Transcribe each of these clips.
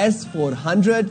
S-400,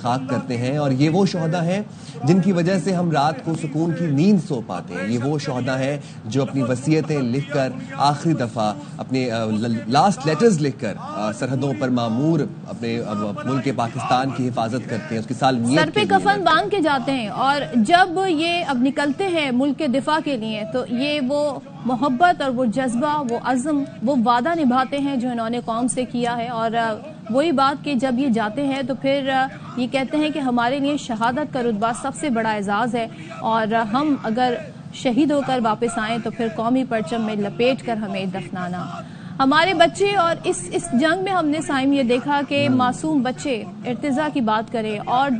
خاک کرتے ہیں. اور یہ وہ شہداء ہیں جن کی وجہ سے ہم رات کو سکون کی نیند سو پاتے ہیں. یہ وہ شہداء ہیں جو اپنی وصیتیں لکھ کر آخری دفعہ اپنے لاسٹ لیٹرز لکھ کر سرحدوں پر معمور اپنے ملک پاکستان کی حفاظت کرتے ہیں, اس کی سالمیت سر پہ کفن باندھ کے جاتے ہیں. اور جب یہ اب نکلتے ہیں ملک کے دفاع کے لیے تو یہ وہ محبت اور وہ جذبہ, وہ عزم, وہ وعدہ نبھاتے ہیں جو انہوں نے قوم سے کیا ہے. اور وہی بات کہ جب یہ جاتے ہیں تو پھر یہ کہتے ہیں کہ ہمارے لیے شہادت کا رتبہ سب سے بڑا اعزاز ہے, اور ہم اگر شہید ہو کر واپس آئیں تو پھر قومی پرچم میں لپیٹ کر ہمیں دفنانا. ہمارے بچے, اور اس جنگ میں ہم نے سائم یہ دیکھا کہ معصوم بچے, ارتضیٰ کی بات کریں اور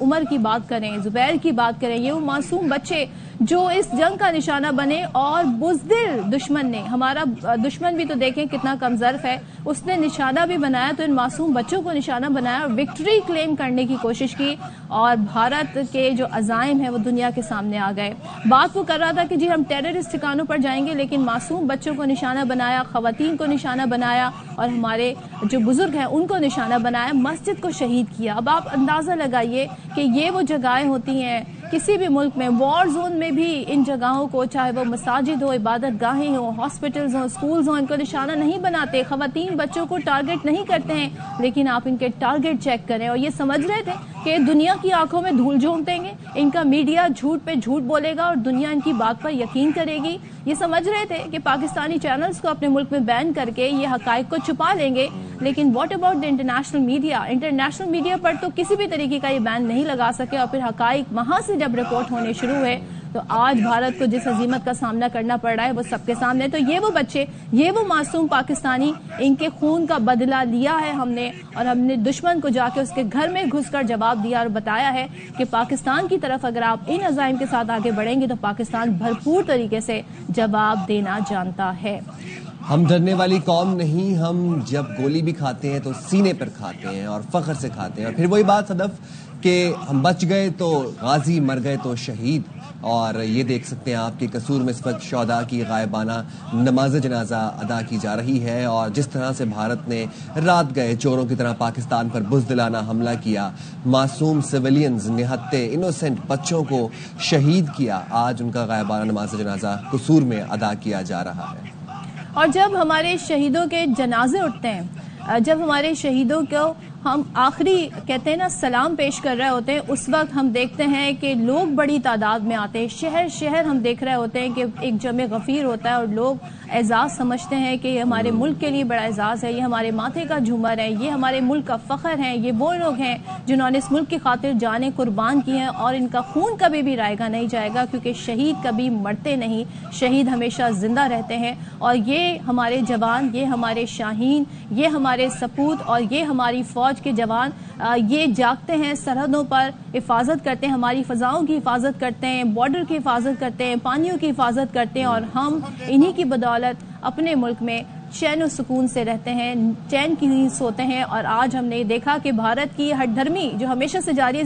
عمر کی بات کریں, زبیر کی بات کریں, یہ وہ معصوم بچے جو اس جنگ کا نشانہ بنے. اور بزدل دشمن نے, ہمارا دشمن بھی تو دیکھیں کتنا کمزرف ہے, اس نے نشانہ بھی بنایا تو ان معصوم بچوں کو نشانہ بنایا اور وکٹری کلیم کرنے کی کوشش کی. اور بھارت کے جو عزائم ہیں وہ دنیا کے سامنے آ گئے. بات وہ کر رہا تھا کہ جی ہم ٹیررسٹ ٹھکانوں پر جائیں گے, لیکن معصوم بچوں کو نشانہ بنایا, خواتین کو نشانہ بنایا, اور ہمارے جو بزرگ ہیں ان کو نشانہ بنایا, مسجد کو شہید کیا. اب آپ اندازہ لگائیے کہ یہ وہ جگہیں ہوتی ہیں کسی بھی ملک میں, وار زون میں بھی ان جگہوں کو, چاہے وہ مساجد ہو, عبادت گاہیں ہوں, ہاسپٹلز ہوں, سکولز ہوں, ان کو نشانہ نہیں بناتے. خواتین بچوں کو ٹارگٹ نہیں کرتے ہیں, لیکن آپ ان کے ٹارگٹ چیک کریں. اور یہ سمجھ رہے تھے کہ دنیا کی آنکھوں میں دھول جھونک دیں گے, ان کا میڈیا جھوٹ پہ جھوٹ بولے گا اور دنیا ان کی بات پر یقین کرے گی. یہ سمجھ رہے تھے کہ پاکستانی چینلز کو اپنے ملک میں بین کر کے یہ حقائق کو چھپا لیں گے. لیکن what about the international media? International media پر تو کسی بھی طریقے کا یہ بین نہیں لگا سکے, اور پھر حقائق وہاں سے جب رپورٹ ہونے شروع ہوئے تو آج بھارت کو جس عظیمت کا سامنا کرنا پڑ رہا ہے وہ سب کے سامنے. تو یہ وہ بچے, یہ وہ معصوم پاکستانی, ان کے خون کا بدلہ لیا ہے ہم نے, اور ہم نے دشمن کو جا کے اس کے گھر میں گھس کر جواب دیا اور بتایا ہے کہ پاکستان کی طرف اگر آپ ان عزائم کے ساتھ آگے بڑھیں گے تو پاکستان بھرپور طریقے سے جواب دینا جانتا ہے. ہم ڈرنے والی قوم نہیں, ہم جب گولی بھی کھاتے ہیں تو سینے پر کھاتے ہیں اور فخر سے کھاتے ہیں. اور پھر وہی بات صدف کہ ہم بچ گئے تو غازی, مر گئے تو شہید. اور یہ دیکھ سکتے ہیں آپ کے قصور میں اس وقت شہداء کی غائبانہ نماز جنازہ ادا کی جا رہی ہے, اور جس طرح سے بھارت نے رات گئے چوروں کی طرح پاکستان پر بزدلانہ حملہ کیا, معصوم سویلینز, نہتے انوسینٹ بچوں کو شہید کیا, آج ان کا غائبانہ نماز جنازہ قصور میں ادا کیا جا رہا ہے. اور جب ہمارے شہیدوں کے جنازے اٹھتے ہیں, جب ہمارے شہیدوں کو ہم آخری کہتے ہیں نا سلام پیش کر رہے ہوتے ہیں, اس وقت ہم دیکھتے ہیں کہ لوگ بڑی تعداد میں آتے ہیں. شہر شہر ہم دیکھ رہے ہوتے ہیں کہ ایک جمع غفیر ہوتا ہے, اور لوگ اعزاز سمجھتے ہیں کہ یہ ہمارے ملک کے لیے بڑا اعزاز ہے, یہ ہمارے ماتھے کا جھومر ہے, یہ ہمارے ملک کا فخر ہے, یہ وہ لوگ ہیں جنہوں نے اس ملک کی خاطر جانیں قربان کی ہیں, اور ان کا خون کبھی بھی رائے گا نہیں جائے گا, کیونکہ شہید کبھی مرتے نہیں, شہید ہمیشہ زندہ رہتے ہیں. اور یہ ہمارے جوان, یہ ہمارے شاہین, یہ ہمارے سپوت, اور یہ ہماری فوج کے جوان, یہ جاگتے ہیں سرحدوں پر, حفاظت کرتے ہیں, ہماری فضاؤں کی حفاظت کرتے ہیں, بارڈر کی حفاظت کرتے ہیں, پانیوں کی حفاظت کرتے ہیں, اور ہم انہی کی بدولت اپنے ملک میں چین و سکون سے رہتے ہیں, چین کی نیند سوتے ہیں. اور آج ہم نے دیکھا کہ بھارت کی ہٹ دھرمی جو ہمیشہ سے جاری ہے,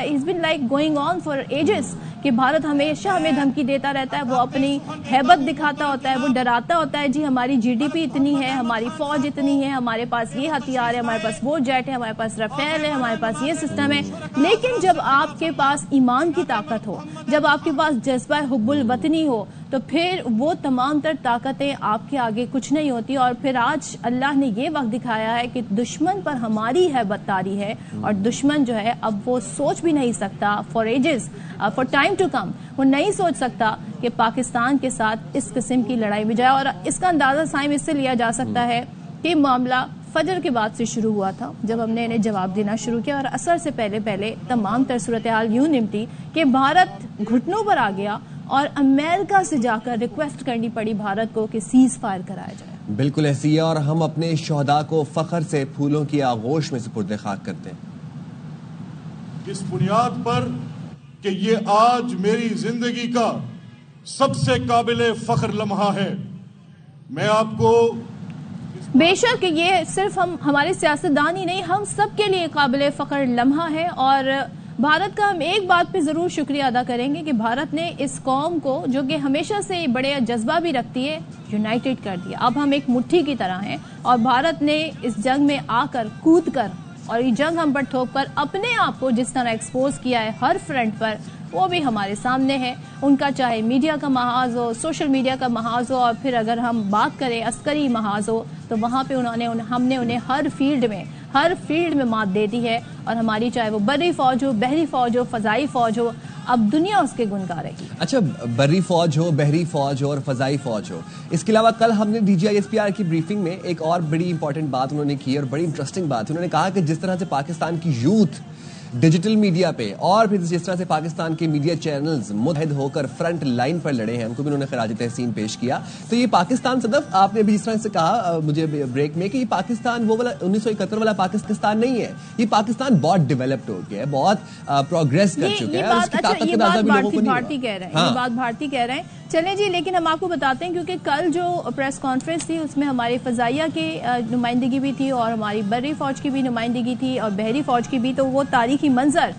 it's been like going on for ages, کہ بھارت ہمیشہ ہمیں دھمکی دیتا رہتا ہے, وہ اپنی ہیبت دکھاتا ہوتا ہے, وہ ڈراتا ہوتا ہے, جی ہماری جی ڈی پی اتنی ہے, ہماری فوج اتنی ہے, ہمارے پاس یہ ہتھیار ہے, ہمارے پاس وہ جیٹ ہے, ہمارے پاس رفیل ہے, ہمارے پاس یہ سسٹم ہے. لیکن جب آپ کے پاس ایمان کی طاقت ہو, جب آپ کے پاس جذبہ حب الوطنی ہو, تو پھر وہ تمام تر طاقتیں آپ کے آگے کچھ نہیں ہوتی. اور پھر آج اللہ نے یہ وقت دکھایا ہے کہ دشمن پر ہماری ہیبت طاری ہے, اور دشمن جو ہے اب وہ سوچ بھی نہیں سکتا for ages, for time to come, وہ نہیں سوچ سکتا کہ پاکستان کے ساتھ اس قسم کی لڑائی میں جائے. اور اس کا اندازہ سائم اس سے لیا جا سکتا ہے کہ معاملہ فجر کے بعد سے شروع ہوا تھا, جب ہم نے انہیں جواب دینا شروع کیا, اور عصر سے پہلے تمام تر صورتحال یوں نمٹی کہ بھارت گھٹنوں پر آ گیا, اور امریکہ سے جا کر ریکویسٹ کرنی پڑی بھارت کو کہ سیز فائر کرایا جائے. بالکل ایسی ہے, اور ہم اپنے شہداء کو فخر سے پھولوں کی آغوش میں سپرد خاک کرتے ہیں. اس بنیاد پر کہ یہ آج میری زندگی کا سب سے قابل فخر لمحہ ہے, میں آپ کو بے شک یہ صرف ہمارے سیاستدان ہی نہیں, ہم سب کے لیے قابل فخر لمحہ ہے. اور بھارت کا ہم ایک بات پہ ضرور شکریہ ادا کریں گے کہ بھارت نے اس قوم کو, جو کہ ہمیشہ سے بڑے جذبہ بھی رکھتی ہے, یونائٹڈ کر دیا. اب ہم ایک مٹھی کی طرح ہیں, اور بھارت نے اس جنگ میں آ کر, کود کر اور یہ جنگ ہم پر تھوپ کر اپنے آپ کو جس طرح ایکسپوز کیا ہے ہر فرنٹ پر، وہ بھی ہمارے سامنے ہے. ان کا چاہے میڈیا کا محاذ ہو، سوشل میڈیا کا محاذ ہو، اور پھر اگر ہم بات کریں عسکری محاذ ہو تو وہاں پہ ہم نے انہیں ہر فیلڈ میں مات دے دی ہے. اور ہماری چاہے وہ بری فوج ہو، بحری فوج ہو، فضائی فوج ہو، اب دنیا اس کے گن گا رہی. اچھا، بری فوج ہو، بحری فوج ہو اور فضائی فوج ہو، اس کے علاوہ کل ہم نے DGISPR کی بریفنگ میں ایک اور بڑی امپورٹنٹ بات انہوں نے کی اور بڑی انٹرسٹنگ بات. انہوں نے کہا کہ جس طرح سے پاکستان کی یوتھ ڈیجیٹل میڈیا پہ اور پھر جس طرح سے پاکستان کے میڈیا چینلز متحد ہو کر فرنٹ لائن پر لڑے ہیں، ان کو بھی انہوں نے خراج تحسین پیش کیا. تو یہ پاکستان صدف، آپ نے بھی جس طرح سے کہا مجھے بریک میں کہ یہ پاکستان وہ والا 1971 والا پاکستان نہیں ہے، یہ پاکستان بہت ڈیولپڈ ہو گیا ہے، بہت پروگریس کر چکا ہے اور اس کی طاقت کا اندازہ بھی لوگوں کو نہیں بھارتی کہہ رہے ہیں، یہ بات بھارتی کہہ رہے ہیں. چلیں جی، لیکن ہم آپ کو بتاتے ہیں کیونکہ کل جو پریس کانفرنس تھی اس میں ہماری فضائیہ کی نمائندگی بھی تھی اور ہماری بری فوج کی بھی نمائندگی تھی اور بحری فوج کی بھی. تو وہ تاریخی منظر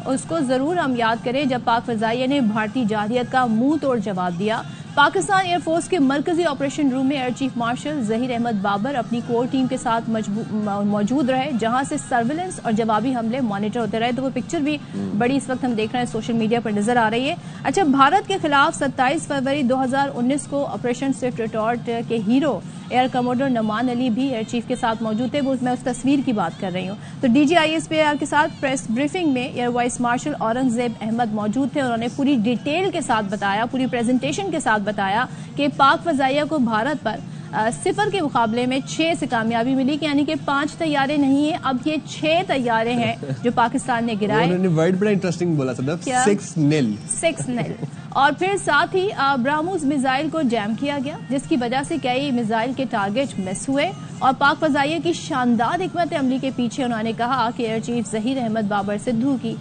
اس کو ضرور ہم یاد کریں جب پاک فضائیہ نے بھارتی جارحیت کا منہ توڑ جواب دیا. پاکستان ایئر فورس کے مرکزی آپریشن روم میں air chief marshal Zaheer Ahmed Babar اپنی کور ٹیم کے ساتھ موجود رہے، جہاں سے سرویلنس اور جوابی حملے مانیٹر ہوتے رہے. تو وہ پکچر بھی بڑی اس وقت ہم دیکھ رہے ہیں سوشل میڈیا پر نظر آ رہی ہے. اچھا، بھارت کے خلاف 27 فروری 2019 کو آپریشن سوئفٹ ریٹارٹ کے ہیرو ایئر کموڈر نعمان علی بھی ایئر چیف کے ساتھ موجود تھے. میں اس تصویر کی بات کر رہی ہوں. تو DGISPR کے ساتھ پریس بریفنگ میں air vice marshal Aurangzeb Ahmed موجود تھے. انہوں نے پوری ڈیٹیل کے ساتھ بتایا، پوری پریزنٹیشن کے ساتھ بتایا کہ پاک فضائیہ کو بھارت پر 0 کے مقابلے میں 6 سے کامیابی ملی، یعنی کہ 5 طیارے نہیں ہیں، اب یہ 6 طیارے ہیں جو پاکستان نے گرائے. انہوں نے ورڈ بڑا انٹرسٹنگ بولا صدف، 6-0. اور پھر ساتھ ہی برہموس میزائل کو جیم کیا گیا، جس کی وجہ سے کئی میزائل کے ٹارگٹ مس ہوئے. اور پاک فضائیہ کی شاندار حکمت عملی کے پیچھے انہوں نے کہا کہ ایئر چیف ظہیر احمد بابر سدھو کی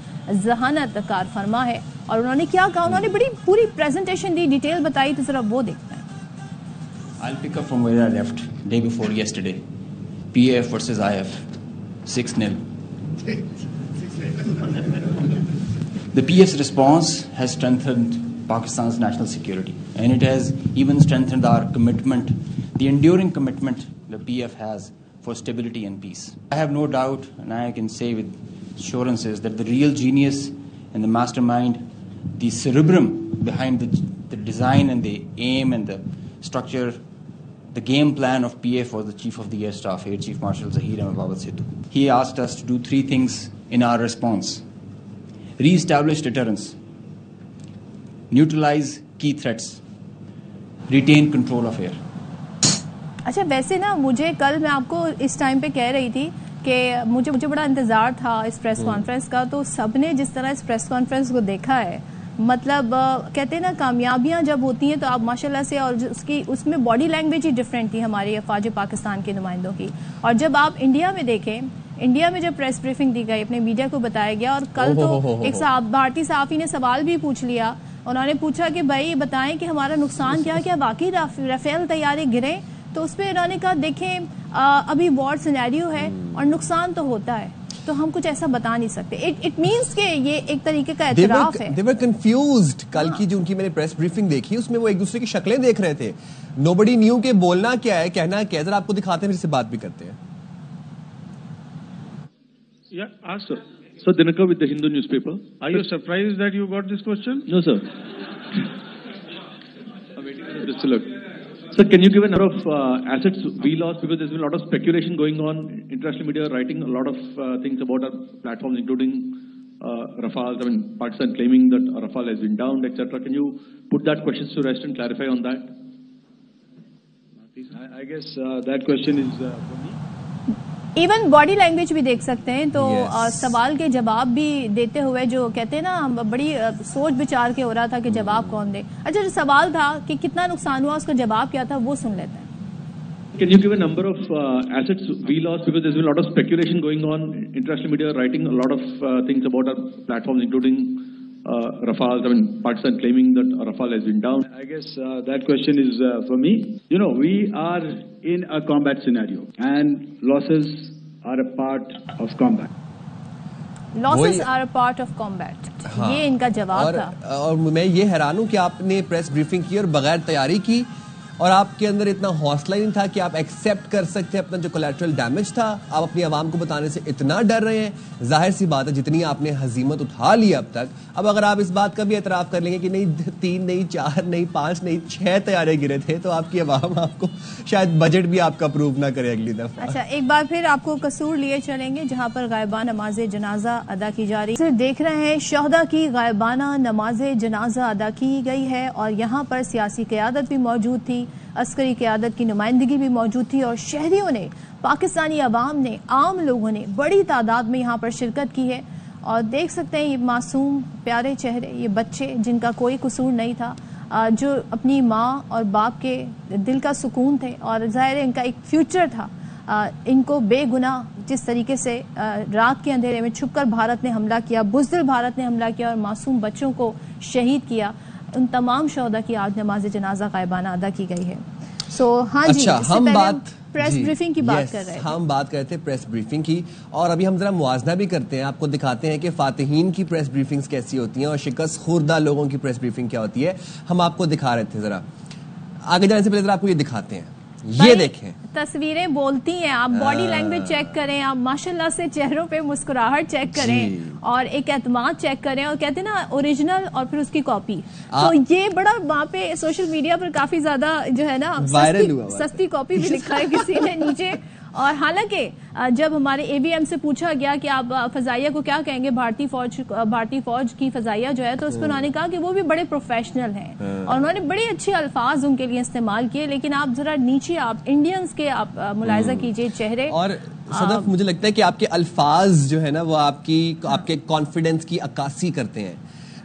ذہانت کار فرما ہے. اور انہوں نے کیا کہا، انہوں نے بڑی پوری پریزنٹیشن دی، ڈیٹیل بتائی. تو ذرا وہ دیکھتے ہیں. I'll pick up from where I left day before yesterday. PAF versus IF, 6-0. The PF's response has strengthened Pakistan's national security, and it has even strengthened our commitment, the enduring commitment the PF has for stability and peace. I have no doubt, and I can say with assurances, that the real genius and the mastermind, the cerebrum behind the design and the aim and the structure, the game plan of PF was the Chief of the Air Staff, Air Chief Marshal Zaheer Ahmed Babar Sidhu. He asked us to do 3 things in our response: re-establish deterrence, neutralize key threats, retain control of air. اچھا، ویسے نا مجھے کل میں آپ کو اس time پہ کہہ رہی تھی کہ مجھے بڑا انتظار تھا اس پریس کانفرنس کا. تو سب نے جس طرح اس پریس کانفرنس کو دیکھا ہے، مطلب کہتے ہیں نا کامیابیاں جب ہوتی ہیں تو آپ ماشاءاللہ سے، اور اس میں باڈی لینگویج ہی ڈفرینٹ تھی ہماری افواج پاکستان کے نمائندوں کی. اور جب آپ انڈیا میں دیکھیں، انڈیا میں جب پریس بریفنگ دی گئی اپنے میڈیا کو بتایا گیا، اور کل تو ایک بھارتی صحافی نے سوال بھی پوچھ لیا. انہوں نے پوچھا کہ بھائی بتائیں کہ ہمارا نقصان کیا واقعی رافیل طیارے گرے؟ تو اس پہ انہوں نے کہا دیکھیں ابھی وار سینیریو ہے اور نقصان تو ہوتا ہے، تو ہم کچھ ایسا بتا نہیں سکتے. اٹ مینس کہ یہ ایک طریقے کا اعتراف ہے. They were confused. کل کی جو ان کی میں نے پریس بریفنگ دیکھی اس میں وہ ایک دوسرے کی شکلیں دیکھ رہے تھے. Nobody knew کہ بولنا کیا ہے، کہنا کیا ہے. ذرا آپ کو دکھاتے ہیں پھر سے بات بھی کرتے ہیں. Yeah, ask sir. So Dinakar with the Hindu newspaper. Are you surprised that you got this question? No, sir. I'm waiting for this to look. Sir, can you give a number of assets we lost, because there's been a lot of speculation going on, international media writing a lot of things about our platforms, including Rafale. I mean, Pakistan claiming that Rafale has been downed, etc. Can you put that question to rest and clarify on that? I guess that question is for me. Even body language بھی دیکھ سکتے ہیں. تو سوال کے جواب بھی دیتے ہوئے جو کہتے ہیں نا بڑی سوچ بچار کے ہو رہا تھا کہ جواب کون دے. اچھا، جو سوال تھا کہ کتنا نقصان ہوا، اس کا جواب کیا تھا وہ سن لیتے ہیں. Can you give a number of assets we lost, because there's been a lot of speculation going on, international media writing a lot of things about our platforms, including Rafale. I mean, Pakistan claiming that Rafale has been down. I guess that question is for me. You know, we are in a combat scenario, and losses are a part of combat. Losses are a part of combat. یہ ان کا جواب تھا. اور میں یہ حیران ہوں کہ آپ نے پریس بریفنگ کی اور بغیر تیاری کی اور آپ کے اندر اتنا حوصلہ نہیں تھا کہ آپ ایکسیپٹ کر سکتے اپنا جو کولیٹرل ڈیمیج تھا. آپ اپنی عوام کو بتانے سے اتنا ڈر رہے ہیں. ظاہر سی بات ہے جتنی آپ نے ہزیمت اٹھا لی اب تک, اب اگر آپ اس بات کا بھی اعتراف کر لیں گے کہ نہیں 3 نہیں 4 نہیں 5 نہیں 6 طیارے گرے تھے, تو آپ کی عوام آپ کو شاید بجٹ بھی آپ کا اپروو نہ کرے اگلی دفعہ. اچھا, ایک بار پھر آپ کو قصور لیے چلیں گے جہاں پر غائبانہ نماز جنازہ ادا کی جا رہی ہے. دیکھ رہے ہیں شہداء کی غائبانہ نماز جنازہ ادا کی گئی ہے, اور یہاں پر سیاسی قیادت بھی موجود تھی, عسکری قیادت کی نمائندگی بھی موجود تھی, اور شہریوں نے, پاکستانی عوام نے, عام لوگوں نے بڑی تعداد میں یہاں پر شرکت کی ہے. اور دیکھ سکتے ہیں یہ معصوم پیارے چہرے, یہ بچے جن کا کوئی قصور نہیں تھا, جو اپنی ماں اور باپ کے دل کا سکون تھے, اور ظاہر ان کا ایک فیوچر تھا. ان کو بے گناہ جس طریقے سے رات کے اندھیرے میں چھپ کر بھارت نے حملہ کیا, بزدل بھارت نے حملہ کیا اور معصوم بچوں کو شہید کیا, ان تمام شہداء کی آج نماز جنازہ غائبانہ ادا کی گئی ہے. ہاں جی, ہم بات پریس بریفنگ کی بات کر رہے ہیں. ہم بات کر رہے تھے پریس بریفنگ کی, اور ابھی ہم ذرا موازنہ بھی کرتے ہیں, آپ کو دکھاتے ہیں کہ فاتحین کی پریس بریفنگز کیسی ہوتی ہیں اور شکست خوردہ لوگوں کی پریس بریفنگ کیا ہوتی ہے. ہم آپ کو دکھا رہے تھے, ذرا آگے جانے سے پہلے ذرا آپ کو یہ دکھاتے ہیں, یہ دیکھیں تصویریں بولتی ہیں. آپ باڈی لینگویج چیک کریں, آپ ماشاءاللہ سے چہروں پہ مسکراہٹ چیک کریں, اور ایک اعتماد چیک کریں, اور کہتے ہیں نا اوریجنل اور پھر اس کی کاپی. تو یہ بڑا وہاں پہ سوشل میڈیا پر کافی زیادہ جو ہے نا سستی کاپی بھی لکھا ہے کسی نے نیچے. اور حالانکہ جب ہمارے اے بی ایم سے پوچھا گیا کہ آپ فضائیہ کو کیا کہیں گے, بھارتی فوج کی فضائیہ جو ہے, تو اس پر انہوں نے کہا کہ وہ بھی بڑے پروفیشنل ہیں, اور انہوں نے بڑے اچھے الفاظ ان کے لیے استعمال کیے. لیکن آپ ذرا نیچے آپ انڈینز کے آپ ملاحظہ کیجئے چہرے. اور صدف, مجھے لگتا ہے کہ آپ کے الفاظ جو ہے نا وہ آپ کے کانفیڈنس کی عکاسی کرتے ہیں,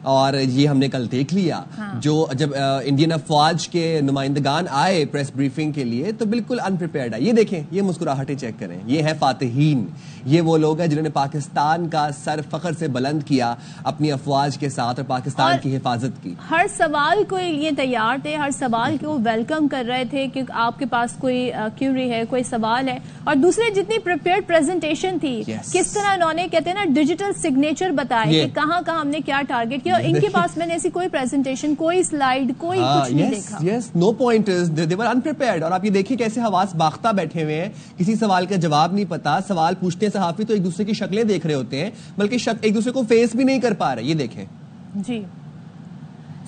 اور یہ ہم نے کل دیکھ لیا. جو جب انڈین افواج کے نمائندگان آئے پریس بریفنگ کے لیے تو بالکل انپریپیئرڈ آئے. یہ دیکھیں, یہ مسکراہٹیں چیک کریں, یہ ہے فاتحین. یہ وہ لوگ ہیں جنہوں نے پاکستان کا سر فخر سے بلند کیا اپنی افواج کے ساتھ اور پاکستان کی حفاظت کی. ہر سوال کو یہ تیار تھے, ہر سوال کو ویلکم کر رہے تھے کہ آپ کے پاس کوئی کیوری ہے, کوئی سوال ہے. اور دوسرے جتنی پریپیئرڈ پریزنٹیشن تھی, کس طرح انہوں نے کہتے ہیں نا ڈیجیٹل سگنیچر بتائے کہ کہاں کہاں ہم نے کیا ٹارگٹ کیا. اور ان کے پاس میں نے ایسی کوئی پریزنٹیشن, کوئی سلائیڈ, کوئی کچھ نہیں دیکھا. یس, نو پوائنٹرز, دے ور انپریپیئرڈ. اور آپ یہ دیکھیں کیسے حواس باختہ بیٹھے ہوئے ہیں, کسی سوال کا جواب نہیں پتا. سوال پوچھتے ہیں صحافی تو ایک دوسرے کی شکلیں دیکھ رہے ہوتے ہیں, بلکہ ایک دوسرے کو فیس بھی نہیں کر پا رہے. یہ دیکھیں جی,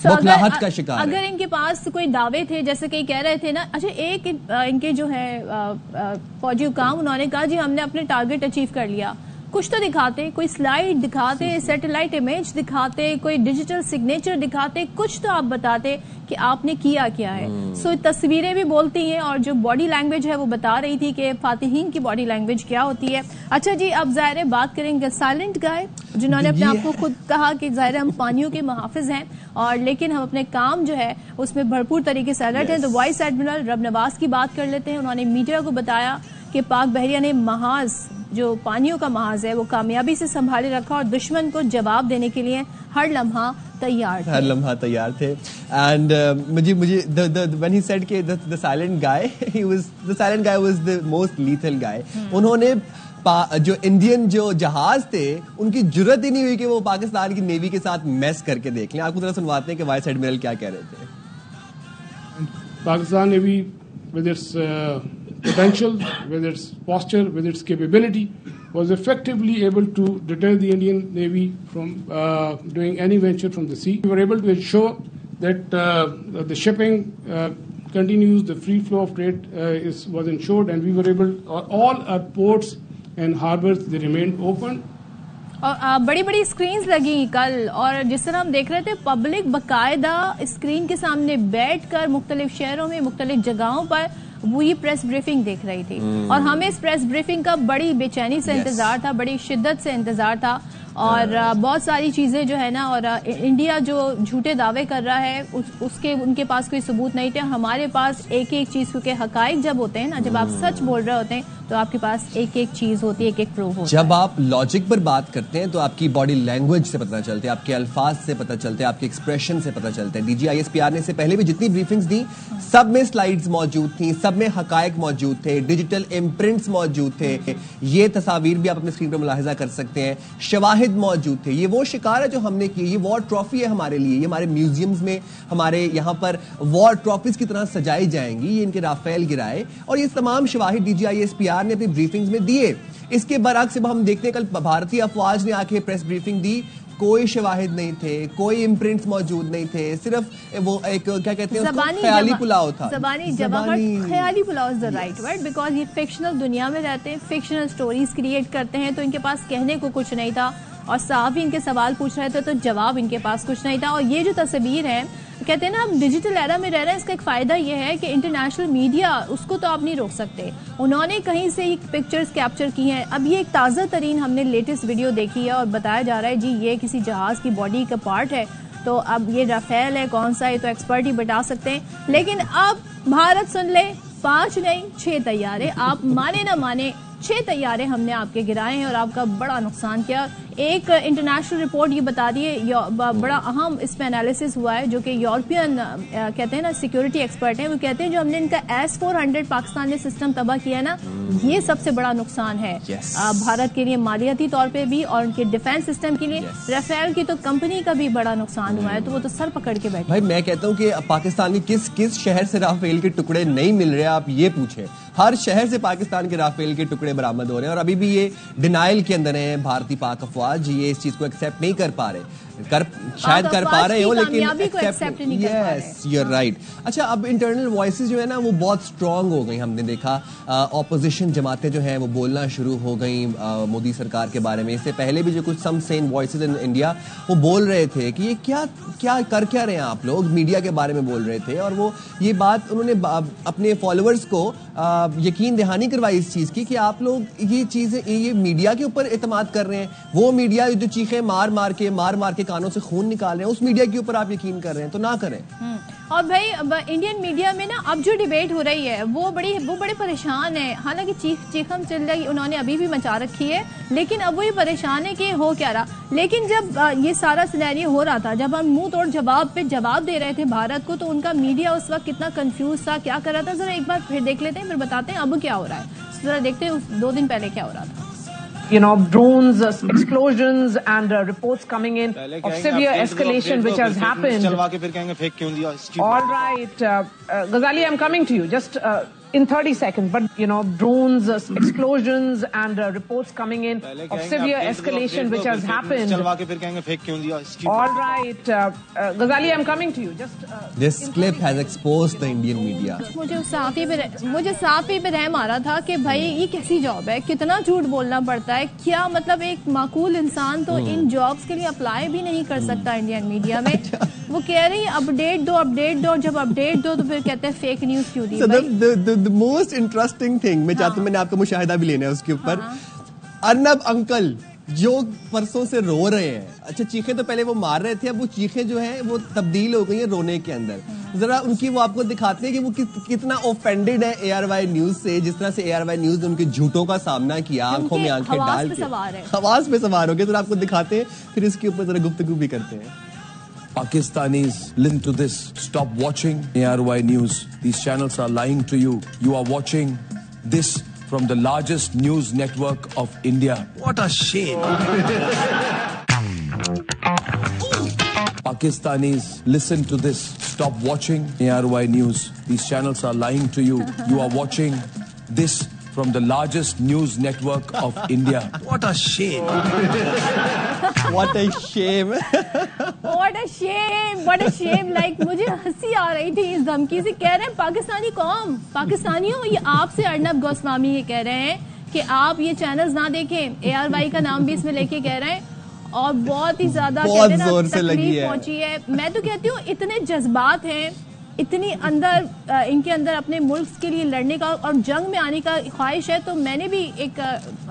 بوکھلاہٹ کا شکار. اگر ان کے پاس کوئی دعوے تھے, جیسے کہ کہہ رہے تھے نا, اچھا ایک ان کے جو ہے فوجی حکام, انہوں نے کہا جی ہم نے اپنے ٹارگٹ اچیو کر لیا. کچھ تو دکھاتے, کوئی سلائیڈ دکھاتے, سیٹلائٹ امیج دکھاتے, کوئی ڈیجیٹل سگنیچر دکھاتے, کچھ تو آپ بتاتے کہ آپ نے کیا کیا ہے. تصویریں بھی بولتی ہیں, اور جو باڈی لینگویج ہے وہ بتا رہی تھی کہ فاتحین کی باڈی لینگویج کیا ہوتی ہے. اچھا جی, اب ظاہر بات کریں گے سائلنٹ گائے, جنہوں نے اپنے آپ کو خود کہا کہ ظاہر ہم پانیوں کے محافظ ہیں, اور لیکن ہم اپنے کام جو ہے اس میں بھرپور طریقے سے الرٹ ہیں. تو وائس ایڈمرل رب نواز کی بات کر لیتے ہیں. انہوں نے میڈیا کو بتایا کہ پاک بحریہ نے محاذ, جو پانیوں کا محاذ ہے, وہ کامیابی سے سنبھالے رکھا, اور دشمن کو جواب دینے کے لیے ہر لمحہ تیار تھے. اینڈ مجھے when he said کہ the silent guy was the most lethal guy. انہوں نے جو انڈین جو جہاز تھے ان کی جرت ہی نہیں ہوئی کہ وہ پاکستان کی نیوی کے ساتھ میس کر کے دیکھ لیں. آپ کو ذرا سنواتے ہیں کہ وائس ایڈمرل کیا کہہ رہے تھے. Pakistan navy with its potential, with its posture, with its capability, was effectively able to deter the Indian Navy from doing any venture from the sea. We were able to ensure that the shipping continues, the free flow of trade was ensured, and we were able, all our ports and harbors, they remained open. اور بڑی بڑی screens لگی کل, اور جس طرح ہم دیکھ رہے تھے پبلک باقاعدہ اسکرین کے سامنے بیٹھ کر مختلف شہروں میں مختلف جگہوں پر وہی پریس بریفنگ دیکھ رہی تھی. اور ہمیں اس پریس بریفنگ کا بڑی بے چینی سے انتظار تھا, بڑی شدت سے انتظار تھا, اور بہت ساری چیزیں جو ہے نا, اور انڈیا جو جھوٹے دعوے کر رہا ہے اس کے ان کے پاس کوئی ثبوت نہیں تھے. ہمارے پاس ایک ایک چیز, کیونکہ حقائق جب ہوتے ہیں نا, جب آپ سچ بول رہے ہوتے ہیں تو آپ کے پاس ایک ایک چیز ہوتی ہے, ایک ایک پروف ہوتا ہے. جب آپ لاجک پر بات کرتے ہیں تو آپ کی باڈی لینگویج سے پتہ چلتے ہیں, آپ کے الفاظ سے پتہ چلتے ہیں, آپ کے ایکسپریشن سے پتہ چلتے ہیں. DGISPR نے سے پہلے بھی جتنی بریفنگز دی سب میں سلائیڈز موجود تھیں, سب میں حقائق موجود تھے, ڈیجیٹل امپرنٹس موجود تھے. یہ تصاویر بھی آپ اپنے اسکرین پر ملاحظہ کر سکتے ہیں. شواہد شواہد موجود تھے. یہ وہ شکار ہے جو ہم نے کی, یہ وار ٹرافی ہے ہمارے لیے, یہ ہمارے میوزیمز میں ہمارے یہاں پر وار ٹرافیز کی طرح سجائی جائیں گی, یہ ان کے رافیل گرائے, اور یہ تمام شواہد DGISPR نے اپنی بریفنگز میں دیے. اس کے برعکس اب ہم دیکھتے ہیں کل بھارتی افواج نے آ کے پریس بریفنگ دی, کوئی شواہد نہیں تھے, کوئی امپرنٹس موجود نہیں تھے, صرف وہ ایک کیا کہتے ہیں خیالی پلاؤ تھا. خیالی پلاؤ از دا رائٹ ورڈ, بیکاز یہ فکشنل دنیا میں رہتے ہیں, فکشنل سٹوریز کریٹ کرتے ہیں, تو ان کے پاس کہنے کو کچھ نہیں تھا, اور صحافی ان کے سوال پوچھ رہے تھے تو جواب ان کے پاس کچھ نہیں تھا. اور یہ جو تصویر ہے, کہتے ہیں نا ہم ڈیجیٹل ایرا میں رہ رہے ہیں, اس کا ایک فائدہ یہ ہے کہ انٹرنیشنل میڈیا اس کو تو آپ نہیں روک سکتے, انہوں نے کہیں سے پکچرز کیپچر کی ہیں. اب یہ ایک تازہ ترین ہم نے لیٹسٹ ویڈیو دیکھی ہے, اور بتایا جا رہا ہے جی یہ کسی جہاز کی باڈی کا پارٹ ہے, تو اب یہ رافیل ہے کون سا ہے تو ایکسپرٹ ہی بتا سکتے ہیں. لیکن اب بھارت سن لے, 5 نہیں 6 طیارے, آپ مانے نہ مانے 6 طیارے ہم نے آپ کے گرائے ہیں اور آپ کا بڑا نقصان کیا. ایک انٹرنیشنل رپورٹ یہ بتا دی ہے, بڑا اہم اس پہ انالیسس ہوا ہے, جو کہ یورپین کہتے ہیں نا سیکورٹی ایکسپرٹ ہیں, وہ کہتے ہیں جو ہم نے ان کا S-400 پاکستان نے سسٹم تباہ کیا ہے نا, یہ سب سے بڑا نقصان ہے بھارت کے لیے, مالیاتی طور پہ بھی, اور ان کے ڈیفینس سسٹم کے لیے. رافیل کی تو کمپنی کا بھی بڑا نقصان ہوا ہے, تو وہ تو سر پکڑ کے بیٹھے. بھائی میں کہتا ہوں کہ پاکستان کے کس شہر سے رافیل کے ٹکڑے نہیں مل رہے, آپ یہ پوچھیں, ہر شہر سے پاکستان کے رافیل کے ٹکڑے برآمد ہو رہے ہیں, اور ابھی بھی یہ ڈینائل کے اندر ہیں بھارتی پاک افواج, یہ اس چیز کو ایکسیپٹ نہیں کر پا رہے, شاید کر پا رہے ہو لیکن یس یو آر رائٹ. اچھا, اب انٹرنل وائسز جو ہے نا وہ بہت اسٹرانگ ہو گئی, ہم نے دیکھا اپوزیشن جماعتیں جو ہیں وہ بولنا شروع ہو گئیں مودی سرکار کے بارے میں. اس سے پہلے بھی جو کچھ سم سین وائسز ان انڈیا وہ بول رہے تھے کہ یہ کیا کر کیا رہے ہیں آپ لوگ, میڈیا کے بارے میں بول رہے تھے, اور وہ یہ بات انہوں نے اپنے فالوورز کو یقین دہانی کروائی اس چیز کی کہ آپ لوگ یہ چیزیں یہ میڈیا کے اوپر اعتماد کر رہے ہیں, وہ میڈیا جو چیخیں مار مار کے کانوں سے خون نکال رہے ہیں, اس میڈیا کے اوپر آپ یقین کر رہے ہیں, تو نہ کریں. اور بھائی انڈین میڈیا میں نا اب جو ڈیبیٹ ہو رہی ہے وہ بڑے پریشان ہیں, حالانکہ چیخم چل رہی انہوں نے ابھی بھی مچا رکھی ہے, لیکن اب وہ یہ پریشان ہے کہ ہو کیا رہا. لیکن جب یہ سارا سینیریو ہو رہا تھا, جب ہم منہ توڑ جواب پہ جواب دے رہے تھے بھارت کو, تو ان کا میڈیا اس وقت کتنا کنفیوز تھا, کیا کر رہا تھا, ذرا ایک بار پھر دیکھ لیتے ہیں, پھر بتاتے ہیں اب کیا ہو رہا ہے. ذرا دیکھتے ہیں 2 دن پہلے کیا ہو رہا تھا. You know, drones, explosions, and reports coming in of severe escalation which has happened. All right, Ghazali, I'm coming to you. Just in 30 seconds, but you know, drones, explosions, and reports coming in of severe escalation which has happened. All right, Ghazali, I'm coming to you. Just this clip has exposed the Indian media. مجھے صحافی پہ رحم آ رہا تھا کہ بھائی یہ کیسی جاب ہے, کتنا جھوٹ بولنا پڑتا ہے, کیا مطلب ایک معقول انسان تو ان جابس کے لیے اپلائی بھی نہیں کر سکتا انڈین میڈیا میں. وہ کہہ رہی ہیں اپڈیٹ دو, جب اپڈیٹ دو تو پھر کہتے ہیں فیک نیوز کیوں دی. The most interesting thing میں چاہتا ہوں, میں نے آپ کا مشاہدہ بھی لینا ہے اس کے اوپر, ارنب انکل جو پرسوں سے رو رہے ہیں. اچھا, چیخیں تو پہلے وہ مار رہے تھے, اب وہ چیخیں جو ہیں وہ تبدیل ہو گئی ہیں رونے کے اندر. ذرا ان کی وہ آپ کو دکھاتے ہیں کہ وہ کتنا اوفینڈیڈ ہے ARY نیوز سے, جس طرح سے ARY نیوز نے ان کے جھوٹوں کا سامنا کیا, آنکھوں میں آنکھیں ڈال کے حواس پہ سوار ہو گئے. ذرا آپ کو دکھاتے ہیں, پھر اس کے اوپر ذرا گفتگو بھی کرتے ہیں. Pakistanis, listen to this. Stop watching ARY News. These channels are lying to you. You are watching this from the largest news network of India. What a shame. Pakistanis, listen to this. Stop watching ARY News. These channels are lying to you. You are watching this from the largest news network of India. What a shame. What a shame. What a shame. What a shame. Like مجھے ہنسی آ رہی تھی اس دھمکی سے. کہہ رہے ہیں پاکستانی قوم, پاکستانیوں, یہ آپ سے ارنب گوسوامی یہ کہہ رہے ہیں کہ آپ یہ چینلز نہ دیکھیں, ARY کا نام بھی اس میں لے کے کہہ رہے ہیں, اور بہت ہی زیادہ تکلیف پہنچی ہے. میں تو کہتی ہوں اتنے جذبات ہیں, اتنی اندر ان کے اندر اپنے ملک کے لیے لڑنے کا اور جنگ میں آنے کا خواہش ہے. تو میں نے بھی ایک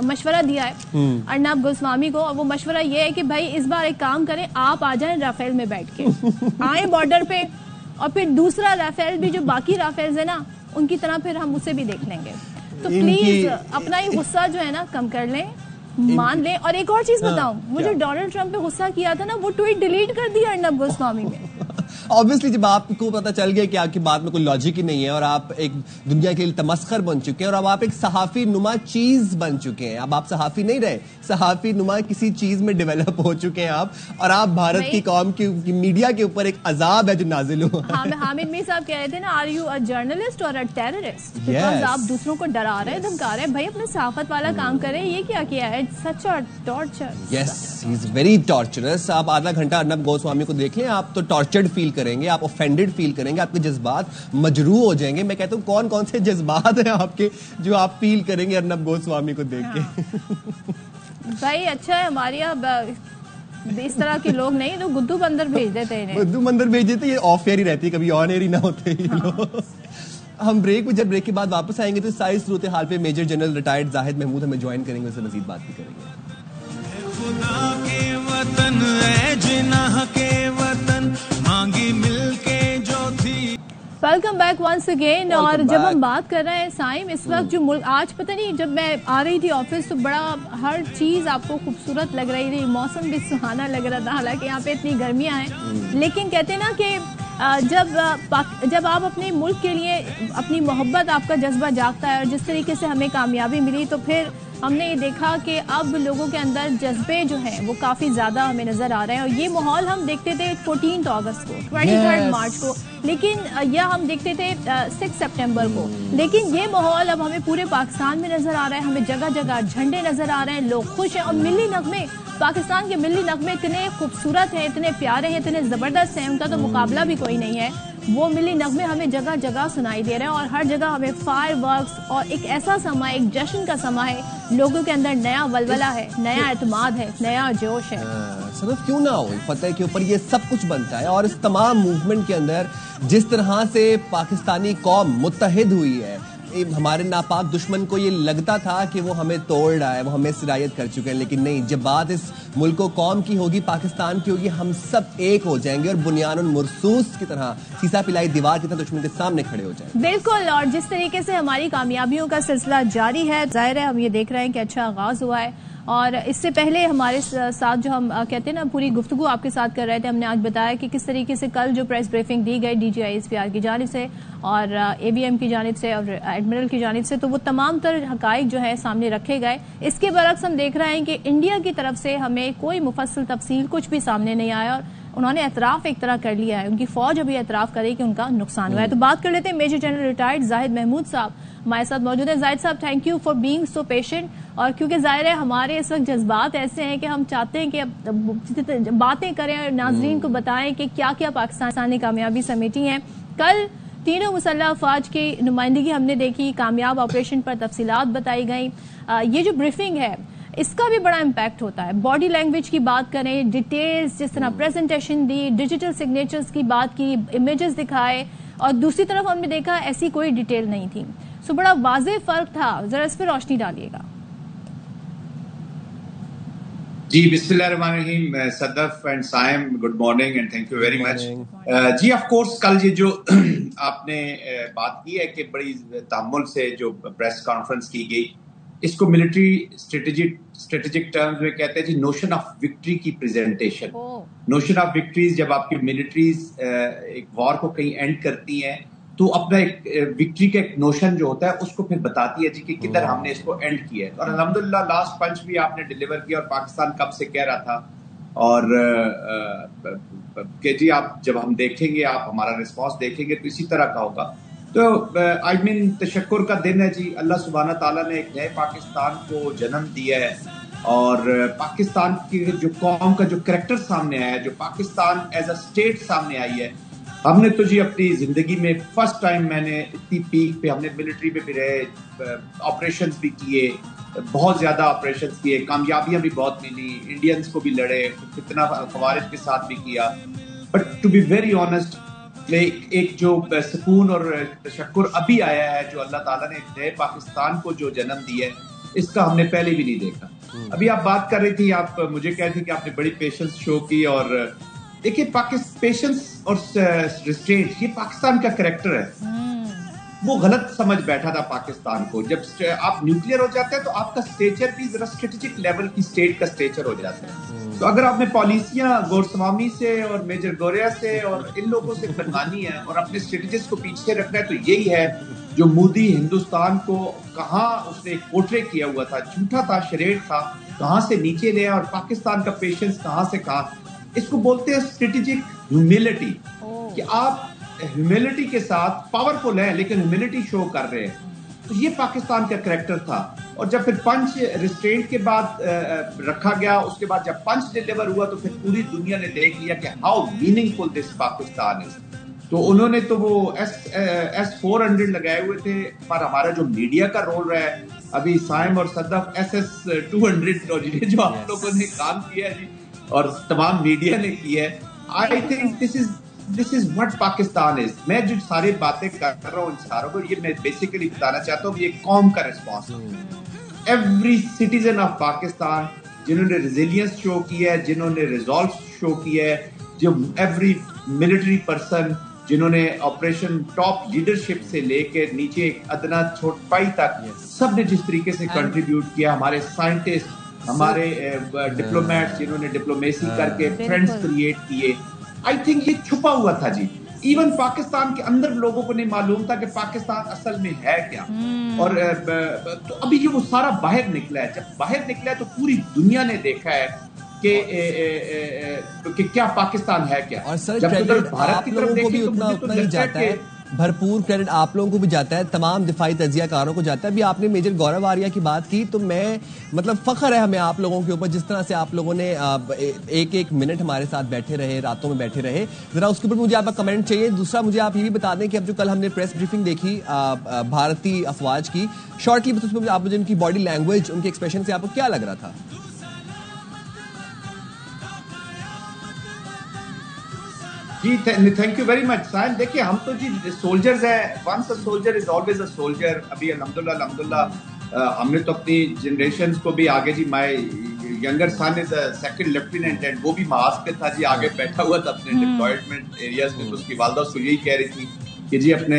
مشورہ دیا ہے ارنب گوسوامی کو, اور وہ مشورہ یہ ہے کہ بھائی اس بار ایک کام کریں, آپ آ جائیں رافیل میں بیٹھ کے, آئیں بارڈر پہ, اور پھر دوسرا رافیل بھی جو باقی رافیلز ہیں نا ان کی طرح پھر ہم اسے بھی دیکھ لیں گے. تو پلیز اپنا یہ غصہ جو ہے نا کم کر لیں, مان لیں. اور ایک اور چیز بتاؤں, وہ جو ڈونلڈ ٹرمپ پہ غصہ کیا تھا نا, وہ ٹویٹ ڈیلیٹ کر دیا ارنب گوسوامی نے. obviously جب آپ کو پتا چل گیا کہ آپ کی بات میں کوئی لاجک ہی نہیں ہے اور آپ ایک دنیا کے لیے تمسخر بن چکے ہیں اور اب آپ ایک صحافی نما چیز بن چکے ہیں, اب آپ صحافی نہیں رہے, صحافی نما کسی چیز میں ڈیولپ ہو چکے ہیں آپ, اور آپ بھارت کی قوم کی میڈیا کے اوپر ایک عذاب ہے جو نازل ہوا. حامد میر صاحب کہہ رہے تھے نا, آر یو اے جرنلسٹ اور اے ٹیررسٹ, بیکاز آپ دوسروں کو ڈرا رہے ہیں, دھمکا رہے ہیں. بھائی اپنے صحافت والا کام کریں, یہ کیا کیا ہے, سچ اور torture. Yes, he is very tortures. آپ آدھا گھنٹہ ارنب گوسوامی کو دیکھ لیں, آپ تو ٹارچرڈ فیل کریں گے, آپ اوفینڈڈ فیل کریں گے, آپ کے جذبات مجروح ہو جائیں گے. میں کہتا ہوں کون کون سے جذبات ہیں آپ کے جو آپ فیل کریں گے ارنب گوسوامی کو دیکھ کے. بھائی اچھا ہے ہماری اب اس طرح کے لوگ نہیں تو گدو بندر بھیج دیتے ہیں, گدو بندر بھیج دیتے. یہ آف ایئر ہی رہتی ہے, کبھی آن ایئر ہی نہ ہوتے یہ لوگ. ہم بریک جب بریک کے بعد واپس آئیں گے تو ساری صورتحال پہ میجر جنرل ریٹائرڈ زاہد محمود ہمیں جوائن کریں گے, اس سے مزید بات بھی کریں گے. خدا کے وطن اے جناح کے وطن مانگی مل کے جو تھی. Welcome back once again. اور جب ہم بات کر رہے ہیں سائم, اس وقت جو ملک آج پتہ نہیں, جب میں آ رہی تھی آفس تو بڑا ہر چیز آپ کو خوبصورت لگ رہی تھی, موسم بھی سہانا لگ رہا تھا, حالانکہ یہاں پہ اتنی گرمیاں ہیں, لیکن کہتے ہیں نا کہ جب آپ اپنے ملک کے لیے اپنی محبت, آپ کا جذبہ جاگتا ہے, اور جس طریقے سے ہمیں کامیابی ملی تو پھر ہم نے یہ دیکھا کہ اب لوگوں کے اندر جذبے جو ہیں وہ کافی زیادہ ہمیں نظر آ رہے ہیں. اور یہ ماحول ہم دیکھتے تھے 14 اگست کو, 23 مارچ کو, لیکن یا ہم دیکھتے تھے 6 سپٹمبر کو, لیکن یہ ماحول اب ہمیں پورے پاکستان میں نظر آ رہا ہے. ہمیں جگہ جگہ جھنڈے نظر آ رہے ہیں, لوگ خوش ہیں, اور ملی نغمے, پاکستان کے ملی نغمے اتنے خوبصورت ہیں, اتنے پیارے ہیں, اتنے زبردست ہیں, ان کا تو مقابلہ بھی کوئی نہیں ہے. وہ ملی نغمے ہمیں جگہ جگہ سنائی دے رہے ہیں, اور ہر جگہ ہمیں فائر ورکس اور ایک ایسا سما, ایک جشن کا سما ہے. لوگوں کے اندر نیا ولولہ ہے, نیا اعتماد ہے, نیا جوش ہے. صرف کیوں نہ ہو, فتح کے اوپر یہ سب کچھ بنتا ہے. اور اس تمام موومنٹ کے اندر جس طرح سے پاکستانی قوم متحد ہوئی ہے, ہمارے ناپاک دشمن کو یہ لگتا تھا کہ وہ ہمیں توڑ رہا ہے, وہ ہمیں سرایت کر چکے ہیں, لیکن نہیں, جب بات اس ملک و قوم کی ہوگی, پاکستان کی ہوگی, ہم سب ایک ہو جائیں گے اور بنیان المرصوص کی طرح, سیسا پلائی دیوار کی طرح دشمن کے سامنے کھڑے ہو جائیں گے. بالکل. اور جس طریقے سے ہماری کامیابیوں کا سلسلہ جاری ہے, ظاہر ہے ہم یہ دیکھ رہے ہیں کہ اچھا آغاز ہوا ہے. اور اس سے پہلے ہمارے ساتھ جو ہم کہتے ہیں نا پوری گفتگو آپ کے ساتھ کر رہے تھے, ہم نے آج بتایا کہ کس طریقے سے کل جو پریس بریفنگ دی گئی DGISPR کی جانب سے اور ABM کی جانب سے اور ایڈمرل کی جانب سے, تو وہ تمام تر حقائق جو ہے سامنے رکھے گئے. اس کے برعکس ہم دیکھ رہے ہیں کہ انڈیا کی طرف سے ہمیں کوئی مفصل تفصیل کچھ بھی سامنے نہیں آیا, اور انہوں نے اعتراف ایک طرح کر لیا ہے, ان کی فوج ابھی اعتراف کرے کہ ان کا نقصان ہوا ہے. تو بات کر لیتے ہیں میجر جنرل ریٹائرڈ زاہد محمود صاحب ہمارے ساتھ موجود ہیں. زاہد صاحب, thank you for being so patient. اور کیونکہ ظاہر ہے ہمارے اس وقت جذبات ایسے ہیں کہ ہم چاہتے ہیں کہ باتیں کریں اور ناظرین کو بتائیں کہ کیا کیا پاکستان نے کامیابی سمیٹی ہیں. کل تینوں مسلح افواج کی نمائندگی ہم نے دیکھی, کامیاب آپریشن پر تفصیلات بتائی گئیں. یہ جو بریفنگ ہے اس کا بھی بڑا امپیکٹ ہوتا ہے. باڈی لینگویج کی بات کریں, ڈیٹیلز, جس طرح پریزنٹیشن دی, ڈیجیٹل سگنیچرز کی بات کی, امیجز دکھائے, اور دوسری طرف ہم نے دیکھا ایسی کوئی ڈیٹیل نہیں تھی. سو بڑا واضح فرق تھا, ذرا اس پہ روشنی ڈالیے گا. جی بسم اللہ الرحمن الرحیم. Sadaf and Saim, good morning and thank you very much. جی آف کورس کل یہ جو آپ نے بات کی ہے کہ بڑی تحمل سے جو پریس کانفرنس کی گئی, اس کو ملٹری اسٹریٹجک ٹرمز میں کہتے ہیں جی نوشن آف وکٹری کی پریزنٹیشن. نوشن آف وکٹریز, جب آپ کی ملٹریز ایک وار کو کہیں اینڈ کرتی ہیں تو اپنا ایک وکٹری کا ایک نوشن جو ہوتا ہے اس کو پھر بتاتی ہے جی کہ کدھر ہم نے اس کو اینڈ کیا ہے. اور الحمدللہ لاسٹ پنچ بھی آپ نے ڈیلیور کیا, اور پاکستان کب سے کہہ رہا تھا, اور کہ جی آپ جب ہم دیکھیں گے, آپ ہمارا رسپانس دیکھیں گے تو اسی طرح کا ہوگا. تو آئی مین تشکر کا دن ہے جی. اللہ سبحانہ تعالیٰ نے ایک نئے پاکستان کو جنم دیا ہے, اور پاکستان کی جو قوم کا جو کریکٹر سامنے آیا ہے, جو پاکستان ایز اے اسٹیٹ سامنے آئی ہے. ہم نے تو جی اپنی زندگی میں فرسٹ ٹائم میں نے اتنی پیک پہ, ہم نے ملٹری میں بھی رہے, آپریشنز بھی کیے, بہت زیادہ آپریشنز کیے, کامیابیاں بھی بہت ملی, انڈینز کو بھی لڑے, کتنا خوارج کے ساتھ بھی کیا. But to be very honest, ایک جو سکون اور تشکر ابھی آیا ہے جو اللہ تعالیٰ نے نئے پاکستان کو جو جنم دیا ہے, اس کا ہم نے پہلے بھی نہیں دیکھا. ابھی آپ بات کر رہی تھی, آپ مجھے کہہ رہی تھی کہ آپ نے بڑی پیشنس شو کی, اور دیکھیے پیشنس اور ریسٹرینٹ یہ پاکستان کا کریکٹر ہے. وہ غلط سمجھ بیٹھا تھا پاکستان کو. جب آپ نیوکلیئر ہو جاتے ہیں تو آپ کا اسٹیچر بھی ذرا اسٹریٹجک لیول کی اسٹیٹ کا اسٹیچر ہو جاتا ہے. تو اگر آپ نے پالیسیاں گورسوامی سے اور میجر گوریا سے اور ان لوگوں سے بنوانی ہے اور اپنے اسٹریٹجسٹ کو پیچھے رکھنا ہے، تو یہی ہے جو مودی ہندوستان کو کہاں اس نے پورٹرے کیا ہوا تھا، جھوٹا تھا، شریر تھا، کہاں سے نیچے لیا، اور پاکستان کا پیشنس کہاں سے کہاں. اس کو بولتے ہیں اسٹریٹجک ہیومیلٹی، کہ آپ ہیومیلٹی کے ساتھ پاورفل ہیں لیکن ہیومیلٹی شو کر رہے ہیں. تو یہ پاکستان کا کریکٹر تھا. اور جب پھر پنچ ریسٹرینٹ کے بعد رکھا گیا، اس کے بعد جب پنچ ڈیلیور ہوا تو پھر پوری دنیا نے دیکھ لیا کہ ہاؤ میننگ فل دس پاکستان از. تو انہوں نے تو وہ S-400 لگائے ہوئے تھے، پر ہمارا جو میڈیا کا رول رہا ہے ابھی سائم اور صدف SS-200 اور یہ جو آپ لوگوں نے کام کیا ہے جی اور تمام میڈیا نے کیا ہے. I think this is what Pakistan is. میں جو ساری باتیں کر رہا ہوں ان ساروں کو، یہ میں بیسیکلی بتانا چاہتا ہوں کہ یہ قوم کا ریسپانس ہے. ایوری سٹیزن آف پاکستان جنہوں نے ریزیلینس شو کیا ہے، جنہوں نے ریزالو شو کیا ہے، جو ایوری ملٹری پرسن جنہوں نے آپریشن ٹاپ لیڈرشپ سے لے کے نیچے ادنا چھوٹائی تک سب نے جس طریقے سے کنٹریبیوٹ کیا. ہمارے سائنٹسٹ، ہمارے ڈپلومیٹس جنہوں نے ڈپلومیسی کر کے فرینڈز کریٹ کیے. آئی تھنک یہ چھپا ہوا تھا جی. ایون پاکستان کے اندر لوگوں کو نہیں معلوم تھا کہ پاکستان اصل میں ہے کیا. اور تو ابھی یہ وہ سارا باہر نکلا ہے. جب باہر نکلا ہے تو پوری دنیا نے دیکھا ہے کہ کیا پاکستان ہے کیا. اور سر کریڈٹ آپ لوگوں کو بھی اتنا ہی جاتا ہے، بھرپور کریڈٹ آپ لوگوں کو بھی جاتا ہے، تمام دفاعی تجزیہ کاروں کو جاتا ہے. ابھی آپ نے میجر گورو آریہ کی بات کی تو میں مطلب فخر ہے ہمیں آپ لوگوں کے اوپر، جس طرح سے آپ لوگوں نے ایک منٹ ہمارے ساتھ بیٹھے رہے، راتوں میں بیٹھے رہے. ذرا اس کے اوپر مجھے آپ کا کمنٹ چاہیے. دوسرا مجھے آپ یہ بھی بتا دیں کہ اب جو کل ہم نے پریس بریفنگ دیکھی بھارتی افواج کی، شارٹلی آپ مجھے ان کی باڈی لینگویج، ان کے ایکسپریشن سے آپ کو کیا لگ رہا تھا؟ جی thank you very much Saim. دیکھیے ہم تو جی سولجرز ہیں، once a soldier is always a soldier. ابھی الحمدللہ ہم نے تو اپنی جنریشنز کو بھی آگے جی، my younger son is a second lieutenant and وہ بھی ماسک پہ تھا جی، آگے بیٹھا ہوا تھا اپنے ڈپلائمنٹ ایریاز میں. تو اس کی والدہ اس کو یہی کہہ رہی تھی کہ جی اپنے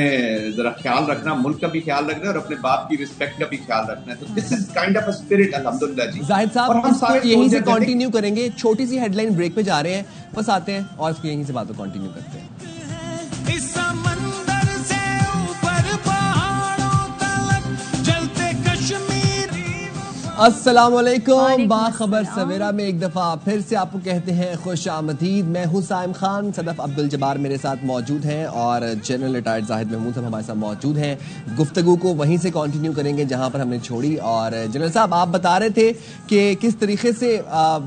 ذرا خیال رکھنا، ملک کا بھی خیال رکھنا اور اپنے باپ کی رسپیکٹ کا بھی خیال رکھنا ہے. تو this is kind of a spirit الحمدللہ جی. زاہد صاحب ہم یہیں سے کنٹینیو کریں گے، چھوٹی سی ہیڈ لائن بریک پہ جا رہے ہیں، بس آتے ہیں اور اس کو یہیں سے باتوں کنٹینیو کرتے ہیں. السلام علیکم، باخبر سویرا میں ایک دفعہ پھر سے آپ کو کہتے ہیں خوش آمدید. میں ہوں سائم خان، صدف عبد الجبار میرے ساتھ موجود ہیں اور جنرل ریٹائرڈ زاہد محمود صاحب ہمارے ساتھ موجود ہیں. گفتگو کو وہیں سے کنٹینیو کریں گے جہاں پر ہم نے چھوڑی. اور جنرل صاحب آپ بتا رہے تھے کہ کس طریقے سے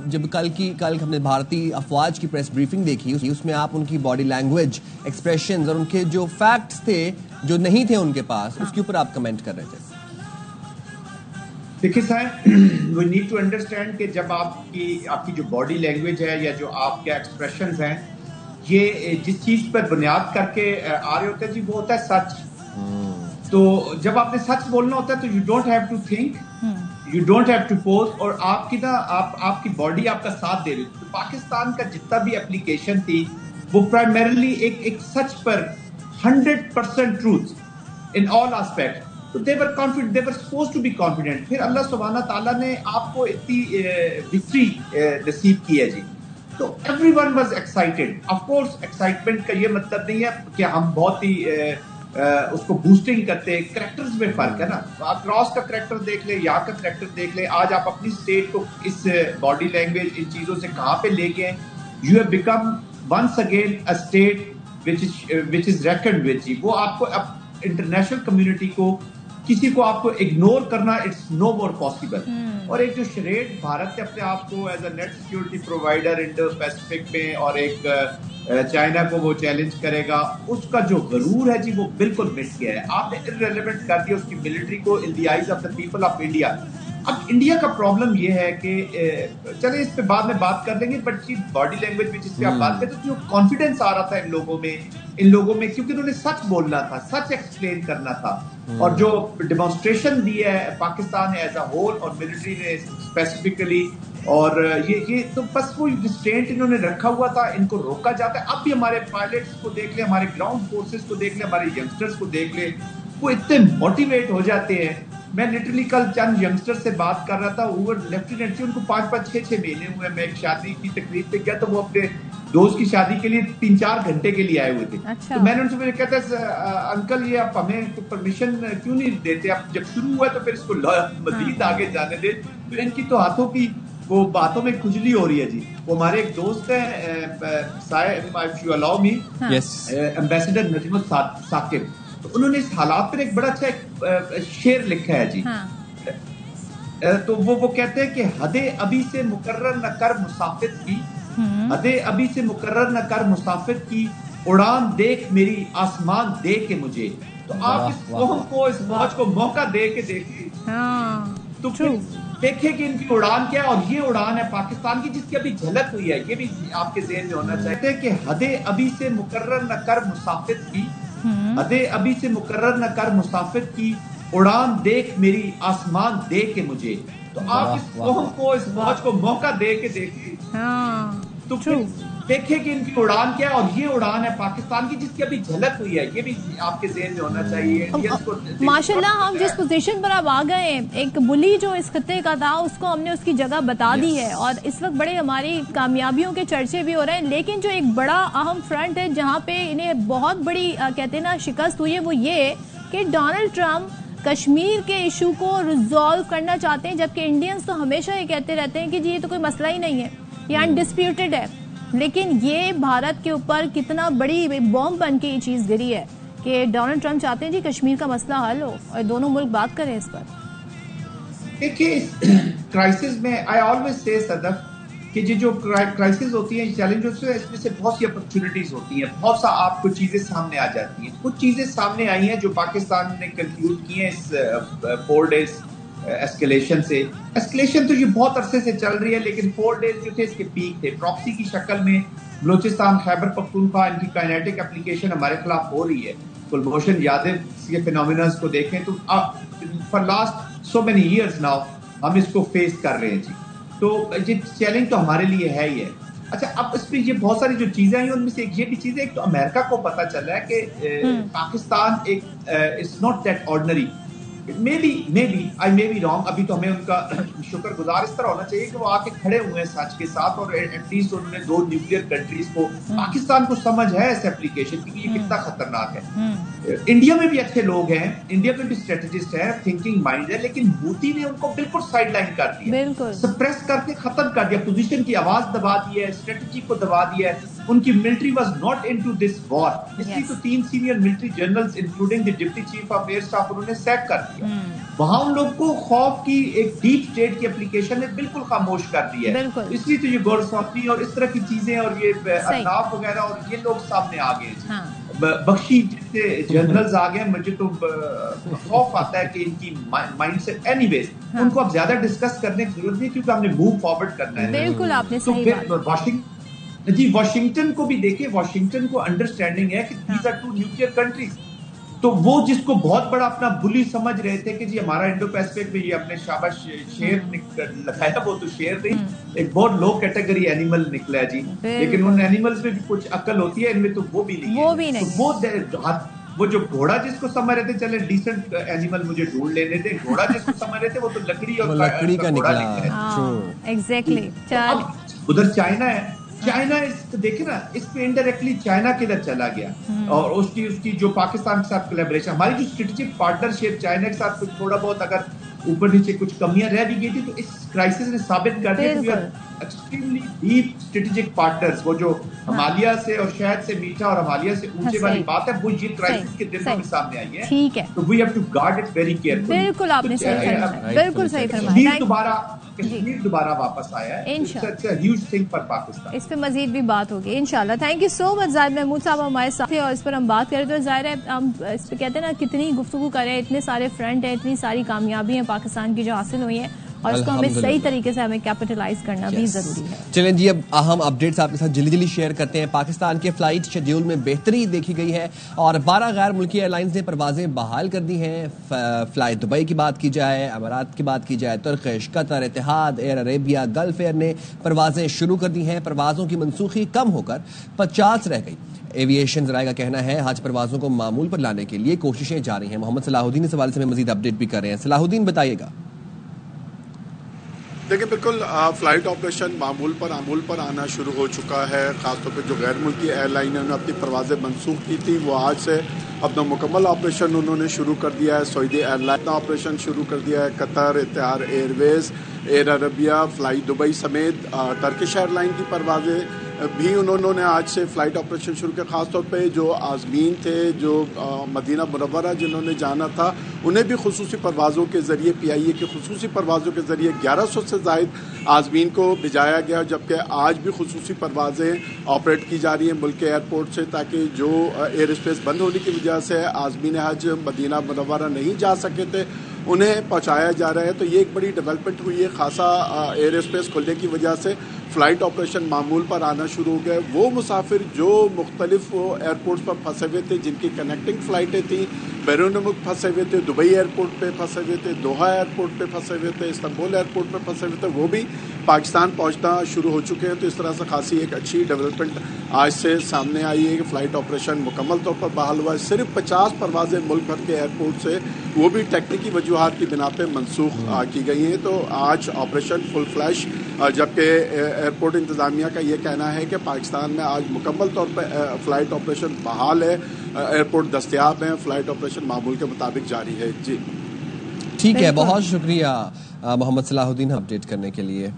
جب کل ہم نے بھارتی افواج کی پریس بریفنگ دیکھی، اس میں آپ ان کی باڈی لینگویج، ایکسپریشنز اور ان کے جو فیکٹس تھے جو نہیں تھے ان کے پاس، اس کے اوپر آپ کمنٹ کر رہے تھے. دیکھیے صاحب، وی نیڈ ٹو انڈرسٹینڈ کہ جب آپ کی جو باڈی لینگویج ہے یا جو آپ کے ایکسپریشنز ہیں، یہ جس چیز پر بنیاد کر کے آ رہے ہوتے ہیں جی، وہ ہوتا ہے سچ. تو جب آپ نے سچ بولنا ہوتا ہے تو you don't have to think, you don't have to pause, اور آپ کی باڈی آپ کا ساتھ دے رہی تھی. تو پاکستان کا جتنا بھی اپلیکیشن تھی وہ پرائمرلی ایک سچ پر 100% ٹروتھ ان آل آسپیکٹ. تو they were confident, they were supposed to be confident. پھر اللہ سبحانہ تعالیٰ نے آپ کو اتنی وکٹری نصیب کی ہے جی. تو every one was excited. Of course excitement کا یہ مطلب نہیں ہے کہ ہم بہت ہی اس کو بوسٹنگ کرتے. کریکٹرز میں فرق ہے نا. آپ کراس کا کریکٹر دیکھ لیں، یہاں کا کریکٹر دیکھ لیں. آج آپ اپنی اسٹیٹ کو اس باڈی لینگویج، ان چیزوں سے کہاں پہ لے گئے. You have become once again a state which is reckoned with جی. وہ آپ کو انٹرنیشنل کمیونٹی کو، کسی کو آپ کو اگنور کرنا اٹس نو مور پاسبل. اور ایک جو شریٹ بھارت نے اپنے آپ کو as a net security provider Indo Pacific میں، اور ایک چائنا کو وہ چیلنج کرے گا، اس کا جو غرور ہے جی وہ بالکل مٹ گیا ہے. آپ نے ارریلیونٹ کر دیا اس کی ملٹری کو in the eyes of the people of India. اب انڈیا کا پرابلم یہ ہے کہ چلے اس پہ بعد میں بات کر لیں گے، بٹ جی باڈی لینگویج میں جس پہ آپ بات کرتے جو کانفیڈینس آ رہا تھا ان لوگوں میں کیونکہ انہوں نے سچ بولنا تھا، سچ ایکسپلین کرنا تھا. اور جو ڈیمانسٹریشن دی ہے پاکستان نے ایز اے ہول اور ملٹری نے اسپیسیفکلی، اور یہ تو بس وہ ریسٹرینٹ انہوں نے رکھا ہوا تھا، ان کو روکا جاتا ہے. اب بھی ہمارے پائلٹس کو دیکھ لیں، ہمارے گراؤنڈ فورسز کو دیکھ لیں، ہمارے ینگسٹرز کو دیکھ لیں، وہ اتنے موٹیویٹ ہو جاتے ہیں. میں لٹرلی کل چند یگسٹر سے بات کر رہا تھا, اوور لیفٹیننٹ ان کو 5-6 مہینے ہوئے. میں ایک شادی کی تقریب پہ گیا تو وہ اپنے دوست کی شادی کے لیے 3-4 گھنٹے کے لیے آئے ہوئے تھے. تو میں نے ان سے کہتا ہے انکل یہ آپ ہمیں پرمیشن کیوں نہیں دیتے, آپ جب شروع ہوا تو پھر اس کو مزید آگے جانے دیں. تو ان کی تو ہاتھوں کی وہ باتوں میں کھجلی ہو رہی ہے جی. وہ ہمارے ایک دوست ہیں ایمبیسڈر نجم ثاقب, تو انہوں نے اس حالات پر ایک بڑا اچھا شعر لکھا ہے جی. تو وہ کہتے ہیں کہ حد ابھی سے مقرر نہ کر مسافر کی, حد ابھی سے مقرر نہ کر مسافر کی, اڑان دیکھ میری آسمان دے کے مجھے. تو آپ اس قوم کو, اس فوج کو موقع دے کے دیکھیں تو دیکھیں کہ ان کی اڑان کیا ہے. اور یہ اڑان ہے پاکستان کی جس کی ابھی جھلک ہوئی ہے, یہ بھی آپ کے ذہن میں ہونا چاہیے کہ حد ابھی سے مقرر نہ کر مسافر کی, حد ابھی سے مقرر نہ کر مسافر کی, اڑان دیکھ میری آسمان دے کے مجھے. تو آپ اس قوم کو, اس فوج کو موقع دے کے دیکھیں تو دیکھیں کہ ان کی اڑان کیا ہے. اور یہ اڑان ہے پاکستان کی جس کی ابھی جھلک ہوئی ہے, یہ بھی آپ کے ذہن میں ہونا چاہیے. ماشاءاللہ ہم جس پوزیشن پر اب آ گئے ہیں, ایک بلی جو اس خطے کا تھا اس کو ہم نے اس کی جگہ بتا دی ہے, اور اس وقت بڑے ہماری کامیابیوں کے چرچے بھی ہو رہے ہیں. لیکن جو ایک بڑا اہم فرنٹ ہے جہاں پہ انہیں بہت بڑی کہتے ہیں نا شکست ہوئی ہے, وہ یہ کہ ڈونلڈ ٹرمپ کشمیر کے ایشو کو ریزالو کرنا چاہتے ہیں, جبکہ انڈینز تو ہمیشہ یہ کہتے رہتے ہیں کہ جی یہ تو کوئی مسئلہ ہی نہیں ہے, یہ انڈسپیوٹڈ ہے. لیکن یہ بھارت کے اوپر کتنا بڑی بوم بن کے یہ چیز گری ہے کہ ڈونلڈ ٹرمپ چاہتے ہیں جی کشمیر کا مسئلہ حل ہو اور دونوں ملک بات کریں اس پر. دیکھیے کرائسس میں آئی آلویز سے صدف کہ جو کرائسس ہوتی ہیں, چیلنج ہوتے ہیں, اس میں سے بہت سی اپرچونٹیز ہوتی ہیں, بہت سا آپ کو چیزیں سامنے آ جاتی ہیں. کچھ چیزیں سامنے آئی ہیں جو پاکستان نے کنکلوڈ کی ہیں اس 4 days ایسکیلیشن سے. ایسکیلیشن تو یہ بہت عرصے سے چل رہی ہے, لیکن 4 days جو تھے اس کے پیک تھے. پراکسی کی شکل میں بلوچستان, خیبر پختونخوا, ان کی کائنیٹک اپلیکیشن ہمارے خلاف ہو رہی ہے. کلبھوشن یادو کے فینومیناز کو دیکھیں تو for last so many years now ہم اس کو فیس کر رہے ہیں جی. تو یہ چیلنج تو ہمارے لیے ہے ہی ہے. اچھا, اب اس میں یہ بہت ساری جو چیزیں ہیں ان میں سے ایک یہ بھی چیز ہے, ایک تو امریکہ کو پتا چلا ہے کہ پاکستان ایک it's not that ordinary. May be wrong. ابھی تو ہمیں ان کا شکر گزار اس طرح ہونا چاہیے کہ وہ آ کے کھڑے ہوئے ہیں سچ کے ساتھ, اور ایٹ لیسٹ انہوں نے 2 نیوکلیئر کنٹریز کو, پاکستان کو سمجھ ہے اس ایپلیکیشن کی کہ یہ کتنا خطرناک ہے. انڈیا میں بھی اچھے لوگ ہیں, انڈیا میں بھی اسٹریٹجسٹ ہیں, تھنکنگ مائنڈ ہے, لیکن مودی نے ان کو بالکل سائڈ لائن کر دیا, سپریس کر کے ختم کر دیا, پوزیشن کی آواز دبا دی ہے, اسٹریٹجی کو دبا دیا ہے. ان کی military was not into this war. اس لیے تو 3 senior military generals including the deputy chief of air staff انہوں نے سیک کر دیا. وہاں ان لوگ کو خوف کی ایک ڈیپ اسٹیٹ کی اپلیکیشن نے بالکل خاموش کر دی ہے. اس لیے تو یہ گورسوفی اور اس طرح کی چیزیں اور یہ اطراف وغیرہ اور یہ لوگ سامنے آ گئے. بخشی جیسے جنرلز آ گئے, مجھے تو خوف آتا ہے کہ ان کی مائنڈ سے اینی ویز ان کو اب زیادہ ڈسکس کرنے کی ضرورت نہیں, کیونکہ ہم نے موو فارورڈ کرنا ہے. بالکل آپ نے صحیح بات. جی واشنگٹن کو بھی دیکھیں, واشنگٹن کو انڈرسٹینڈنگ ہے کہ دیز آر 2 نیوکلیئر کنٹریز. تو وہ جس کو بہت بڑا اپنا بلی سمجھ رہے تھے کہ جی ہمارا انڈو پیسفک میں یہ اپنے شاباش شیر لگایا, وہ تو شیر نہیں, ایک بہت لو کیٹیگری اینیمل نکلا ہے جی. لیکن ان اینیملز میں بھی کچھ عقل ہوتی ہے, ان میں تو وہ بھی نہیں ہے. وہ جو گھوڑا جس کو سمجھ رہے تھے, چلے ڈیسنٹ اینیمل مجھے ڈھونڈ لینے تھے, گھوڑا جس کو سمجھ رہے تھے وہ تو لکڑی اور لکڑی کا نکلا. ایگزیکٹلی. ادھر چائنا ہے, چائنا دیکھیں نا, اس پہ انڈائریکٹلی چائنا کے ادھر چلا گیا, اور اس کی جو پاکستان کے ساتھ کولیبریشن, ہماری جو اسٹریٹجک پارٹنرشپ چائنا کے ساتھ کچھ تھوڑا بہت اگر اوپر نیچے کچھ کمیاں رہ بھی گئی تھی, تو اس کرائسس نے ثابت کر دیا کہ ایکسٹریملی ڈیپ اسٹریٹجک پارٹنرز. وہ جو ہمالیہ سے اور شہد سے میٹھا اور ہمالیہ سے اونچے والی بات ہے, وہ یہ کرائسس کے دنوں میں سامنے آئی ہے. ٹھیک ہے, تو we have to guard it very carefully. بالکل آپ نے صحیح فرمایا, بالکل صحیح فرمایا. کشمیر دوبارہ واپس آیا ہے, اس پہ مزید بھی بات ہوگی انشاءاللہ. تھینک یو سو مچ زاہد محمود صاحب ہمارے ساتھ ہیں, اور اس پر ہم بات کریں تو ظاہر ہے ہم اس پہ کہتے ہیں نا کتنی گفتگو کریں, اتنے سارے فرنٹ ہیں, اتنی ساری کامیابی ہیں پاکستان کی جو حاصل ہوئی ہیں, اور اس کو ہمیں صحیح طریقے سے ہمیں کیپٹلائز کرنا بھی ضروری ہے. چلیں جی اب اہم اپڈیٹس آپ کے ساتھ جلدی شیئر کرتے ہیں. پاکستان کے فلائٹ شیڈیول میں بہتری دیکھی گئی ہے اور 12 غیر ملکی ایئر لائنز نے پروازیں بحال کر دی ہیں. فلائی دبئی کی بات کی جائے, امارات کی بات کی جائے, ترکش, قطر, اتحاد, ایئر عربیہ, گلف ایئر نے پروازیں شروع کر دی ہیں. پروازوں کی منسوخی کم ہو کر 50 رہ گئی. ایویشن ذرائع کا کہنا ہے حج پروازوں کو معمول پر لانے کے لیے کوششیں جاری ہیں. محمد صلاح الدین اس حوالے سے مزید اپڈیٹ بھی کر رہے ہیں. صلاح الدین بتائیے گا. دیکھیں بالکل فلائٹ آپریشن معمول پر آنا شروع ہو چکا ہے. خاص طور پہ جو غیر ملکی ایئر لائنوں نے اپنی پروازیں منسوخ کی تھی وہ آج سے اپنا مکمل آپریشن انہوں نے شروع کر دیا ہے. سعودی ایئر لائن آپریشن شروع کر دیا ہے. قطر, اتحاد ایئر ویز, ایئر عربیہ, فلائی دبئی سمیت ٹرکش ایئر لائن کی پروازیں بھی انہوں نے آج سے فلائٹ آپریشن شروع کیا. خاص طور پہ جو عازمین تھے جو مدینہ منورہ جنہوں نے جانا تھا انہیں بھی خصوصی پروازوں کے ذریعے PIA کی خصوصی پروازوں کے ذریعے 1100 سے زائد عازمین کو بھیجایا گیا, جبکہ آج بھی خصوصی پروازیں آپریٹ کی جا رہی ہیں ملک کے ایئرپورٹ سے تاکہ جو ایئر اسپیس بند ہونے کی وجہ سے عازمین حج مدینہ منورہ نہیں جا سکے تھے انہیں پہنچایا جا رہا ہے. تو یہ ایک بڑی ڈیولپمنٹ ہوئی ہے. خاصا ایئر اسپیس کھلنے کی وجہ سے فلائٹ آپریشن معمول پر آنا شروع ہو گئے. وہ مسافر جو مختلف ایئرپورٹس پر پھنسے ہوئے تھے جن کی کنیکٹنگ فلائٹیں تھیں, بیرون ملک پھنسے ہوئے تھے, دبئی ایئرپورٹ پہ پھنسے ہوئے تھے, دوحہ ایئرپورٹ پہ پھنسے ہوئے تھے, استنبول ایئرپورٹ پہ پھنسے ہوئے تھے, وہ بھی پاکستان پہنچنا شروع ہو چکے ہیں. تو اس طرح سے خاصی ایک اچھی ڈیولپمنٹ آج سے سامنے آئی ہے کہ فلائٹ آپریشن مکمل طور پر بحال ہوا ہے. صرف 50 پروازیں ملک بھر کے ایئرپورٹ سے وہ بھی ٹیکنیکی وجوہات کی بنا پہ منسوخ کی گئی ہیں. تو آج آپریشن فل فلیش, جبکہ ایئرپورٹ انتظامیہ کا یہ کہنا ہے کہ پاکستان میں آج مکمل طور پر فلائٹ آپریشن بحال ہے, ایئرپورٹ دستیاب ہیں, فلائٹ آپریشن معمول کے مطابق جاری ہے. جی ٹھیک ہے, بہت شکریہ محمد صلاح الدین اپڈیٹ کرنے کے لیے.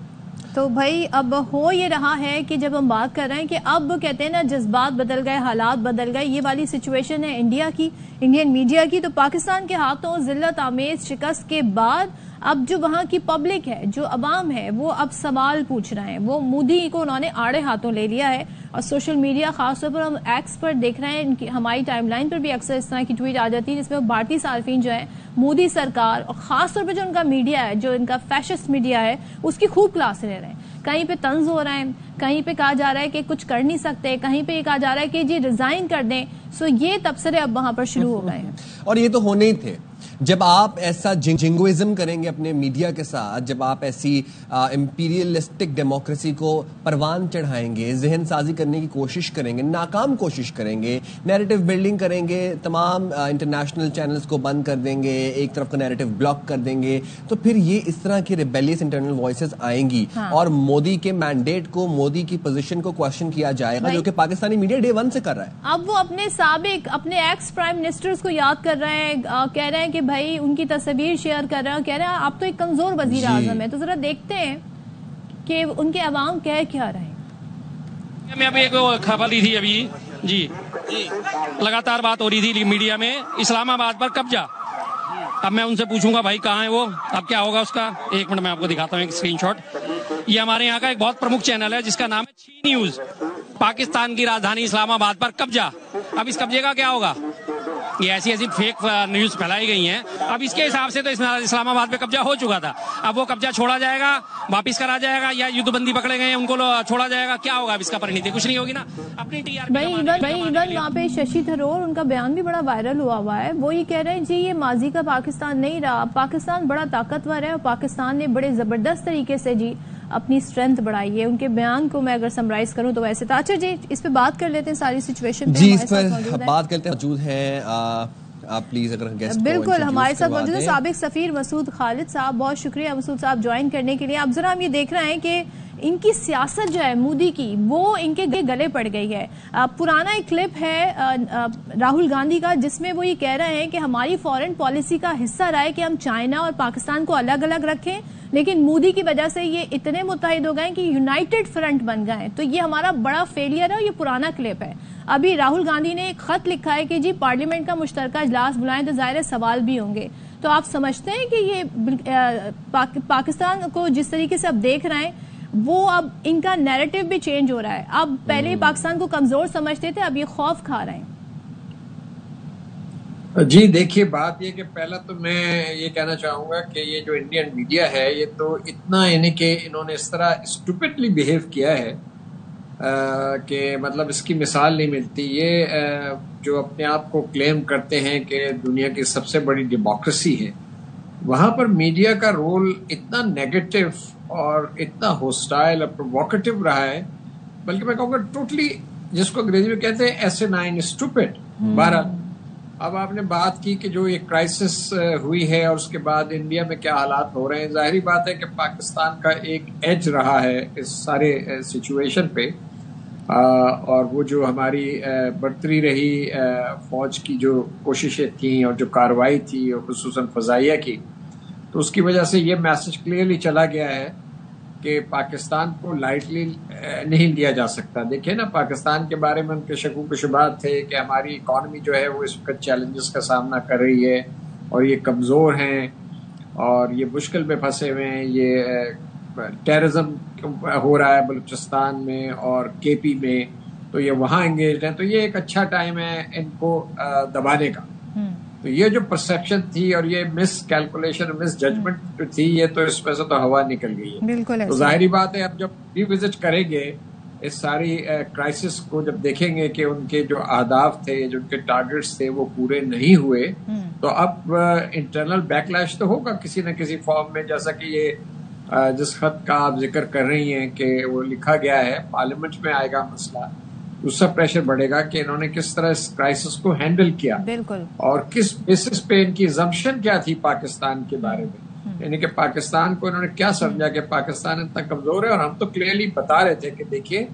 تو بھائی اب ہو یہ رہا ہے کہ جب ہم بات کر رہے ہیں کہ اب کہتے ہیں نا جذبات بدل گئے, حالات بدل گئے, یہ والی سچویشن ہے انڈیا کی, انڈین میڈیا کی. تو پاکستان کے ہاتھوں ذلت آمیز شکست کے بعد اب جو وہاں کی پبلک ہے, جو عوام ہے, وہ اب سوال پوچھ رہے ہیں. وہ مودی کو انہوں نے آڑے ہاتھوں لے لیا ہے اور سوشل میڈیا خاص طور پر ہم ایکس پر دیکھ رہے ہیں, ہماری ٹائم لائن پر بھی اکثر اس طرح کی ٹویٹ آ جاتی ہے جس میں بھارتی صارفین جو ہیں مودی سرکار اور خاص طور پہ جو ان کا میڈیا ہے, جو ان کا فیشسٹ میڈیا ہے, اس کی خوب کلاس لے رہے ہیں. کہیں پہ طنز ہو رہا ہے, کہیں پہ کہا جا رہا ہے کہ کچھ کر نہیں سکتے, کہیں پہ یہ کہا جا رہا ہے کہ جی ریزائن کر دیں. سو یہ تبصرے اب وہاں پر شروع ہو گئے ہیں اور یہ تو ہونے ہی تھے. جب آپ ایسا جنگوازم کریں گے اپنے میڈیا کے ساتھ, جب آپ ایسی امپیریلسٹک ڈیموکریسی کو پروان چڑھائیں گے, ذہن سازی کرنے کی کوشش کریں گے, ناکام کوشش کریں گے, نیریٹو بلڈنگ کریں گے, تمام انٹرنیشنل چینلز کو بند کر دیں گے, ایک طرف کا نیریٹو بلاک کر دیں گے, تو پھر یہ اس طرح کی ریبیلیس انٹرنل وائسز آئیں گی اور مودی کے مینڈیٹ کو, مودی کی پوزیشن کو کوشچن کیا جائے گا, جو کہ پاکستانی میڈیا ڈے 1 سے کر رہا ہے. اب وہ اپنے سابق, اپنے ایکس پرائم منسٹرز کو یاد کر رہے ہیں, کہہ رہے ہیں کہ بھائی ان کی تصویر شیئر کر رہے ہیں, کہہ رہے ہیں آپ تو ایک کمزور وزیر اعظم ہے. تو ذرا دیکھتے ہیں کہ ان کے عوام کہہ کیا رہے ہیں. میں ابھی ایک خبر لی تھی ابھی, جی لگاتار بات ہو رہی تھی میڈیا میں, اسلام آباد پر قبضہ. اب میں ان سے پوچھوں گا بھائی کہاں ہے وہ, اب کیا ہوگا اس کا. ایک منٹ میں آپ کو دکھاتا ہوں ایک اسکرین شاٹ. یہ ہمارے یہاں کا ایک بہت پرمکھ چینل ہے جس کا نام ہے چھی نیوز. پاکستان کی راجدھانی اسلام آباد پر قبضہ. اب اس قبضے کا کیا ہوگا, یہ ایسی فیک نیوز پھیلائی گئی ہیں. اب اس کے حساب سے تو اسلام آباد پہ قبضہ ہو چکا تھا, اب وہ قبضہ چھوڑا جائے گا, واپس کرا جائے گا, یا یدھ بندی پکڑے گئے ان کو چھوڑا جائے گا, کیا ہوگا اب اس کا پرنیتی, کچھ نہیں ہوگی نا. اپنی ایون وہاں پہ ششی تھرور, ان کا بیان بھی بڑا وائرل ہوا ہے. وہ یہ کہہ رہے ہیں جی یہ ماضی کا پاکستان نہیں رہا, پاکستان بڑا طاقتور ہے اور پاکستان نے بڑے زبردست طریقے سے جی اپنی اسٹرینتھ بڑھائی ہے. ان کے بیان کو میں اگر سمرائز کروں تو ویسے تھا. اچھا جی اس پہ بات کر لیتے ہیں ساری سچویشن پہ. جی اس پر بات کرتے ہیں, موجود ہیں آپ پلیز اگر گیسٹ بالکل ہمارے ساتھ موجود ہے سابق سفیر مسعود خالد صاحب. بہت شکریہ مسعود صاحب جوائن کرنے کے لیے. اب ذرا ہم یہ دیکھ رہے ہیں کہ ان کی سیاست جو ہے مودی کی وہ ان کے گلے پڑ گئی ہے. پرانا ایک کلپ ہے راہل گاندھی کا جس میں وہ یہ کہہ رہے ہیں کہ ہماری فارن پالیسی کا حصہ رہا ہے کہ ہم چائنا اور پاکستان کو الگ الگ رکھیں, لیکن مودی کی وجہ سے یہ اتنے متحد ہو گئے کہ یونائٹڈ فرنٹ بن گئے. تو یہ ہمارا بڑا فیلئر ہے اور یہ پرانا کلپ ہے. ابھی راہل گاندھی نے ایک خط لکھا ہے کہ جی پارلیمنٹ کا مشترکہ اجلاس بلائیں تو ظاہر سوال بھی ہوں گے. تو آپ سمجھتے ہیں کہ یہ پاکستان کو جس طریقے سے اب دیکھ رہے ہیں وہ اب ان کا نیریٹو بھی چینج ہو رہا ہے. اب پہلے پاکستان کو کمزور سمجھتے تھے, اب یہ خوف کھا رہے ہیں. جی دیکھیے بات یہ کہ پہلا تو میں یہ کہنا چاہوں گا کہ یہ جو انڈین میڈیا ہے یہ تو اتنا یعنی کہ انہوں نے اس طرح اسٹوپڈلی بہیو کیا ہے کہ مطلب اس کی مثال نہیں ملتی. یہ جو اپنے آپ کو کلیم کرتے ہیں کہ دنیا کی سب سے بڑی ڈیموکریسی ہے، وہاں پر میڈیا کا رول اتنا نیگیٹو اور اتنا ہوسٹائل اور پرووکیٹو رہا ہے، بلکہ میں کہوں گا ٹوٹلی جس کو انگریزی میں کہتے ہیں ایسینائن اسٹوپڈ. بہرحال اب آپ نے بات کی کہ جو یہ کرائسس ہوئی ہے اور اس کے بعد انڈیا میں کیا حالات ہو رہے ہیں، ظاہری بات ہے کہ پاکستان کا ایک ایج رہا ہے اس سارے سچویشن پہ، اور وہ جو ہماری برتری رہی فوج کی جو کوششیں تھیں اور جو کارروائی تھی اور خصوصاً فضائیہ کی، تو اس کی وجہ سے یہ میسج کلیئرلی چلا گیا ہے کہ پاکستان کو لائٹلی نہیں لیا جا سکتا. دیکھیں نا پاکستان کے بارے میں ان کے شکوک و شبہات تھے کہ ہماری اکانومی جو ہے وہ اس وقت چیلنجز کا سامنا کر رہی ہے اور یہ کمزور ہیں اور یہ مشکل میں پھنسے ہوئے ہیں، یہ ٹیررزم ہو رہا ہے بلوچستان میں اور کے پی میں، تو یہ وہاں انگیجڈ ہیں، تو یہ ایک اچھا ٹائم ہے ان کو دبانے کا. تو یہ جو پرسپشن تھی اور یہ مس کیلکولیشن مس ججمنٹ جو تھی، یہ تو اس میں سے تو ہوا نکل گئی ہے. بالکل. تو ظاہری بات ہے اب جب ری وزٹ کریں گے اس ساری کرائسس کو، جب دیکھیں گے کہ ان کے جو اہداف تھے، جو ان کے ٹارگٹس تھے وہ پورے نہیں ہوئے، تو اب انٹرنل بیک لیش تو ہوگا کسی نہ کسی فارم میں. جیسا کہ یہ جس خط کا آپ ذکر کر رہی ہیں کہ وہ لکھا گیا ہے، پارلیمنٹ میں آئے گا مسئلہ، اس سے پریشر بڑھے گا کہ انہوں نے کس طرح اس کرائسس کو ہینڈل کیا. بالکل. اور کس بیسس پہ ان کی ازمپشن کیا تھی پاکستان کے بارے میں، یعنی کہ پاکستان کو انہوں نے کیا سمجھا کہ پاکستان اتنا کمزور ہے. اور ہم تو کلیئرلی بتا رہے تھے کہ دیکھیے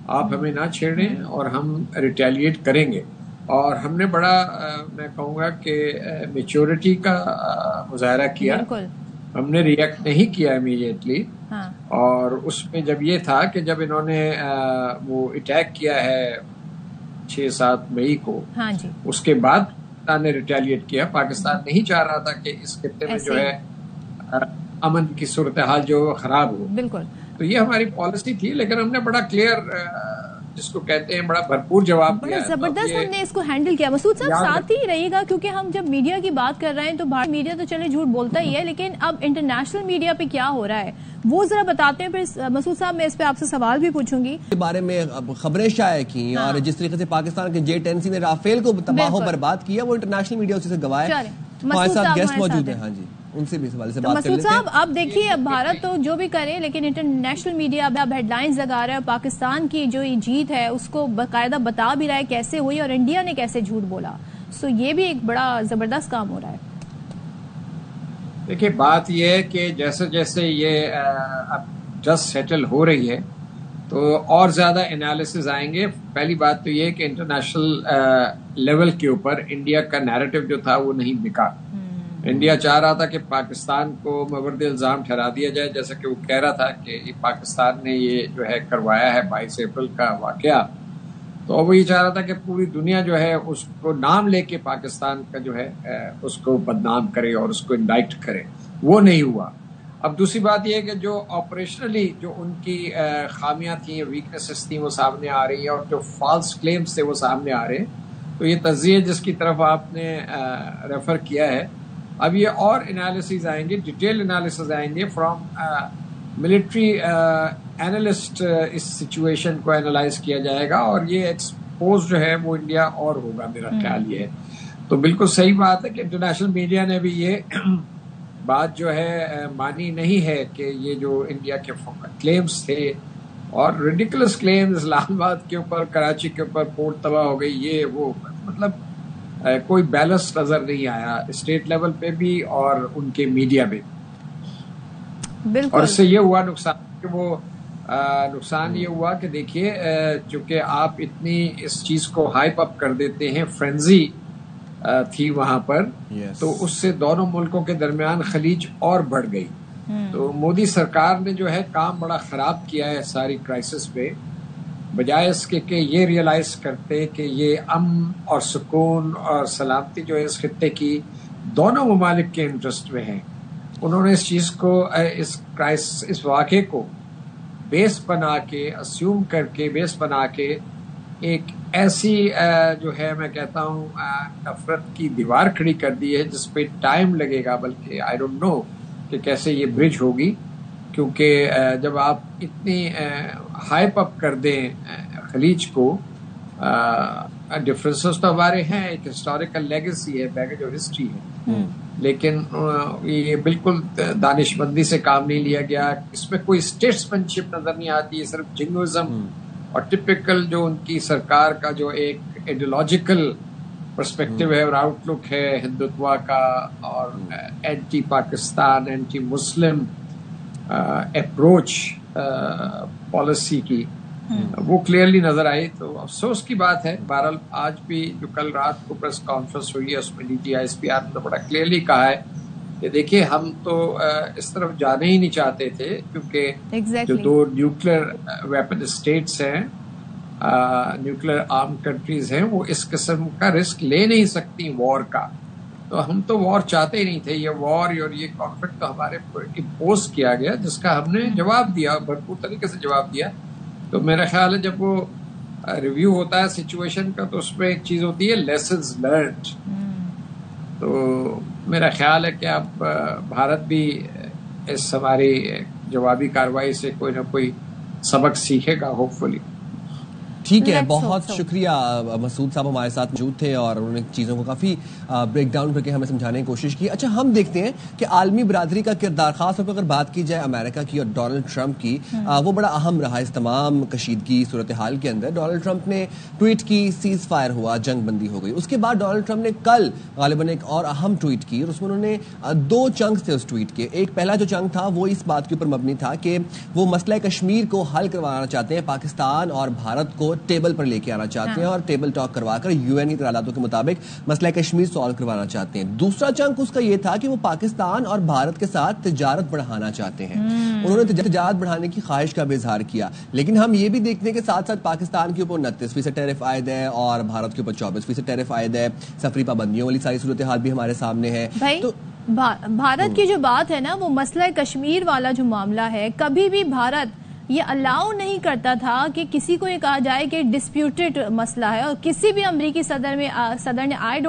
آپ ہمیں نہ چھیڑیں اور ہم ریٹیلیٹ کریں گے. اور ہم نے بڑا میں کہوں گا کہ میچورٹی کا مظاہرہ کیا. ہم نے ریئیکٹ نہیں کیا امیڈیٹلی. اور اس میں جب یہ تھا کہ جب انہوں نے وہ اٹیک کیا ہے 6-7 مئی کو، اس کے بعد پاکستان نے ریٹیلیٹ کیا. پاکستان نہیں چاہ رہا تھا کہ اس خطے میں جو ہے امن کی صورتحال جو خراب ہو. بالکل. تو یہ ہماری پالیسی تھی، لیکن ہم نے بڑا کلیئر جس کو کہتے ہیں بڑا بھرپور جواب دیا. بڑا زبردست ہم نے اس کو ہینڈل کیا. مسعود صاحب ساتھ ہی رہیے گا، کیونکہ ہم جب میڈیا کی بات کر رہے ہیں تو بھارتی میڈیا تو چلے جھوٹ بولتا ہی ہے، لیکن اب انٹرنیشنل میڈیا پہ کیا ہو رہا ہے وہ ذرا بتاتے ہیں. پھر مسعود صاحب میں اس پہ آپ سے سوال بھی پوچھوں گی. کے بارے میں خبریں شائع کی اور جس طریقے سے پاکستان کے J-10C نے رافیل کو تباہ و برباد کیا، وہ انٹرنیشنل میڈیا اسی سے گواہ ہے. ہمارے ساتھ گیسٹ موجود ہیں. ہاں جی، ان سے بھی اس حوالے سے بات کر لیتے ہیں. مسعود صاحب اب دیکھیے، اب بھارت تو جو بھی کرے، لیکن انٹرنیشنل میڈیا اب ہیڈ لائنز لگا رہا ہے. پاکستان کی جو یہ جیت ہے اس کو باقاعدہ بتا بھی رہا ہے کیسے ہوئی اور انڈیا نے کیسے جھوٹ بولا. سو یہ بھی ایک بڑا زبردست کام ہو رہا ہے. دیکھیے بات یہ ہے کہ جیسے جیسے یہ اب جسٹ سیٹل ہو رہی ہے تو اور زیادہ انالیسز آئیں گے. پہلی بات تو یہ کہ انٹرنیشنل لیول کے اوپر انڈیا کا نیریٹو جو تھا وہ نہیں بکا. انڈیا چاہ رہا تھا کہ پاکستان کو مورد الزام ٹھہرا دیا جائے، جیسا کہ وہ کہہ رہا تھا کہ پاکستان نے یہ جو ہے کروایا ہے 22 اپریل کا واقعہ. تو وہ یہ چاہ رہا تھا کہ پوری دنیا جو ہے اس کو نام لے کے پاکستان کا جو ہے اس کو بدنام کرے اور اس کو انڈائکٹ کرے. وہ نہیں ہوا. اب دوسری بات یہ ہے کہ جو آپریشنلی جو ان کی خامیاں تھیں، ویکنیسز تھیں، وہ سامنے آ رہی ہیں، اور جو فالس کلیمز تھے وہ سامنے آ رہے ہیں. تو یہ تجزیہ جس کی طرف آپ نے ریفر کیا ہے، اب یہ اور انالیسز آئیں گے، ڈیٹیل انالیسز آئیں گے فرام ملٹری اینالسٹ. اس سچویشن کو اینالائز کیا جائے گا اور یہ ایکسپوز جو ہے وہ انڈیا اور ہوگا، میرا خیال یہ ہے. تو بالکل صحیح بات ہے کہ انٹرنیشنل میڈیا نے بھی یہ بات جو ہے مانی نہیں ہے کہ یہ جو انڈیا کے کلیمز تھے اور ریڈیکولس کلیمز، اسلام آباد کے اوپر، کراچی کے اوپر پورٹ تباہ ہو گئی، یہ وہ مطلب کوئی بیلنس نظر نہیں آیا اسٹیٹ لیول پہ بھی اور ان کے میڈیا میں. اور اس سے یہ ہوا نقصان کہ وہ نقصان یہ ہوا کہ دیکھیے چونکہ آپ اتنی اس چیز کو ہائپ اپ کر دیتے ہیں، فرینزی تھی وہاں پر، تو اس سے دونوں ملکوں کے درمیان خلیج اور بڑھ گئی. تو مودی سرکار نے جو ہے کام بڑا خراب کیا ہے ساری کرائسس پہ، بجائے اس کے کہ یہ ریئلائز کرتے کہ یہ امن اور سکون اور سلامتی جو ہے اس خطے کی دونوں ممالک کے انٹرسٹ میں ہے. انہوں نے اس چیز کو اس واقعے کو بیس بنا کے، اسیوم کر کے، بیس بنا کے ایک ایسی جو ہے میں کہتا ہوں نفرت کی دیوار کھڑی کر دی ہے جس پہ ٹائم لگے گا، بلکہ آئی ڈونٹ نو کہ کیسے یہ برج ہوگی، کیونکہ جب آپ اتنی ہائپ اپ کر دیں خلیج کو، ڈفرینسز تو ہمارے ہیں، ایک ہسٹوریکل لیگیسی ہے، بیگیج آف ہسٹری ہے، لیکن یہ بالکل دانش مندی سے کام نہیں لیا گیا، اس میں کوئی اسٹیٹسمین شپ نظر نہیں آتی ہے، صرف جنگوزم اور ٹپکل جو ان کی سرکار کا جو ایک ایڈیولوجیکل پرسپیکٹو ہے اور آؤٹ لک ہے ہندوتوا کا، اور اینٹی پاکستان اینٹی مسلم اپروچ پالیسی کی، وہ کلیئرلی نظر آئی. تو افسوس کی بات ہے. بہرحال آج بھی جو کل رات کو پریس کانفرنس ہوئی ہے اس میں DGISPR نے بڑا کلیئرلی کہا ہے کہ دیکھیے ہم تو اس طرف جانے ہی نہیں چاہتے تھے، کیونکہ جو دو نیوکلیر ویپن اسٹیٹس ہیں، نیوکلیر آرم کنٹریز ہیں، وہ اس قسم کا رسک لے نہیں سکتی وار کا. تو ہم تو وار چاہتے ہی نہیں تھے. یہ وار اور یہ کانفلکٹ تو ہمارے امپوز کیا گیا، جس کا ہم نے جواب دیا، بھرپور طریقے سے جواب دیا. تو میرا خیال ہے جب وہ ریویو ہوتا ہے سچویشن کا تو اس میں ایک چیز ہوتی ہے لیسنز لرنڈ. تو میرا خیال ہے کہ اب بھارت بھی اس ہماری جوابی کارروائی سے کوئی نہ کوئی سبق سیکھے گا ہوپ فلی. ٹھیک ہے، بہت شکریہ. مسعود صاحب ہمارے ساتھ موجود تھے اور انہوں نے چیزوں کو کافی بریک ڈاؤن کر کے ہمیں سمجھانے کی کوشش کی. اچھا، ہم دیکھتے ہیں کہ عالمی برادری کا کردار، خاص طور پر اگر بات کی جائے امریکہ کی اور ڈونلڈ ٹرمپ کی، وہ بڑا اہم رہا اس تمام کشیدگی صورتحال کے اندر. ڈونلڈ ٹرمپ نے ٹویٹ کی، سیز فائر ہوا، جنگ بندی ہو گئی. اس کے بعد ڈونلڈ ٹرمپ نے کل غالباً ایک اور اہم ٹویٹ کی، اور اس میں انہوں نے 2 چنکس تھے اس ٹویٹ کے. ایک پہلا جو چنک تھا وہ اس بات کے اوپر مبنی تھا کہ وہ مسئلہ کشمیر کو حل کروانا چاہتے ہیں، پاکستان اور بھارت کو ٹیبل پر لے کے آنا چاہتے ہیں اور ٹیبل ٹاک کروا کر UN کی قراردادوں کے مطابق مسئلہ کشمیر سالو کروانا چاہتے ہیں. دوسرا چنک اس کا یہ تھا کہ وہ پاکستان اور بھارت کے ساتھ تجارت بڑھانا چاہتے ہیں. انہوں نے تجارت بڑھانے کی خواہش کا بھی اظہار کیا. لیکن ہم یہ بھی دیکھتے ہیں کہ ساتھ ساتھ پاکستان کے اوپر 29% ٹیرف عائد ہے اور بھارت کے اوپر 24% ٹیرف عائد ہے. سفری پابندیوں والی ساری صورتحال بھی ہمارے سامنے ہے. تو بھارت کی جو بات ہے نا، وہ مسئلہ کشمیر والا جو معاملہ ہے، کبھی بھی بھارت یہ الاؤ نہیں کرتا تھا کہ کسی کو یہ کہا جائے کہ ڈسپیوٹڈ مسئلہ ہے. اور کسی بھی امریکی صدر نے آئی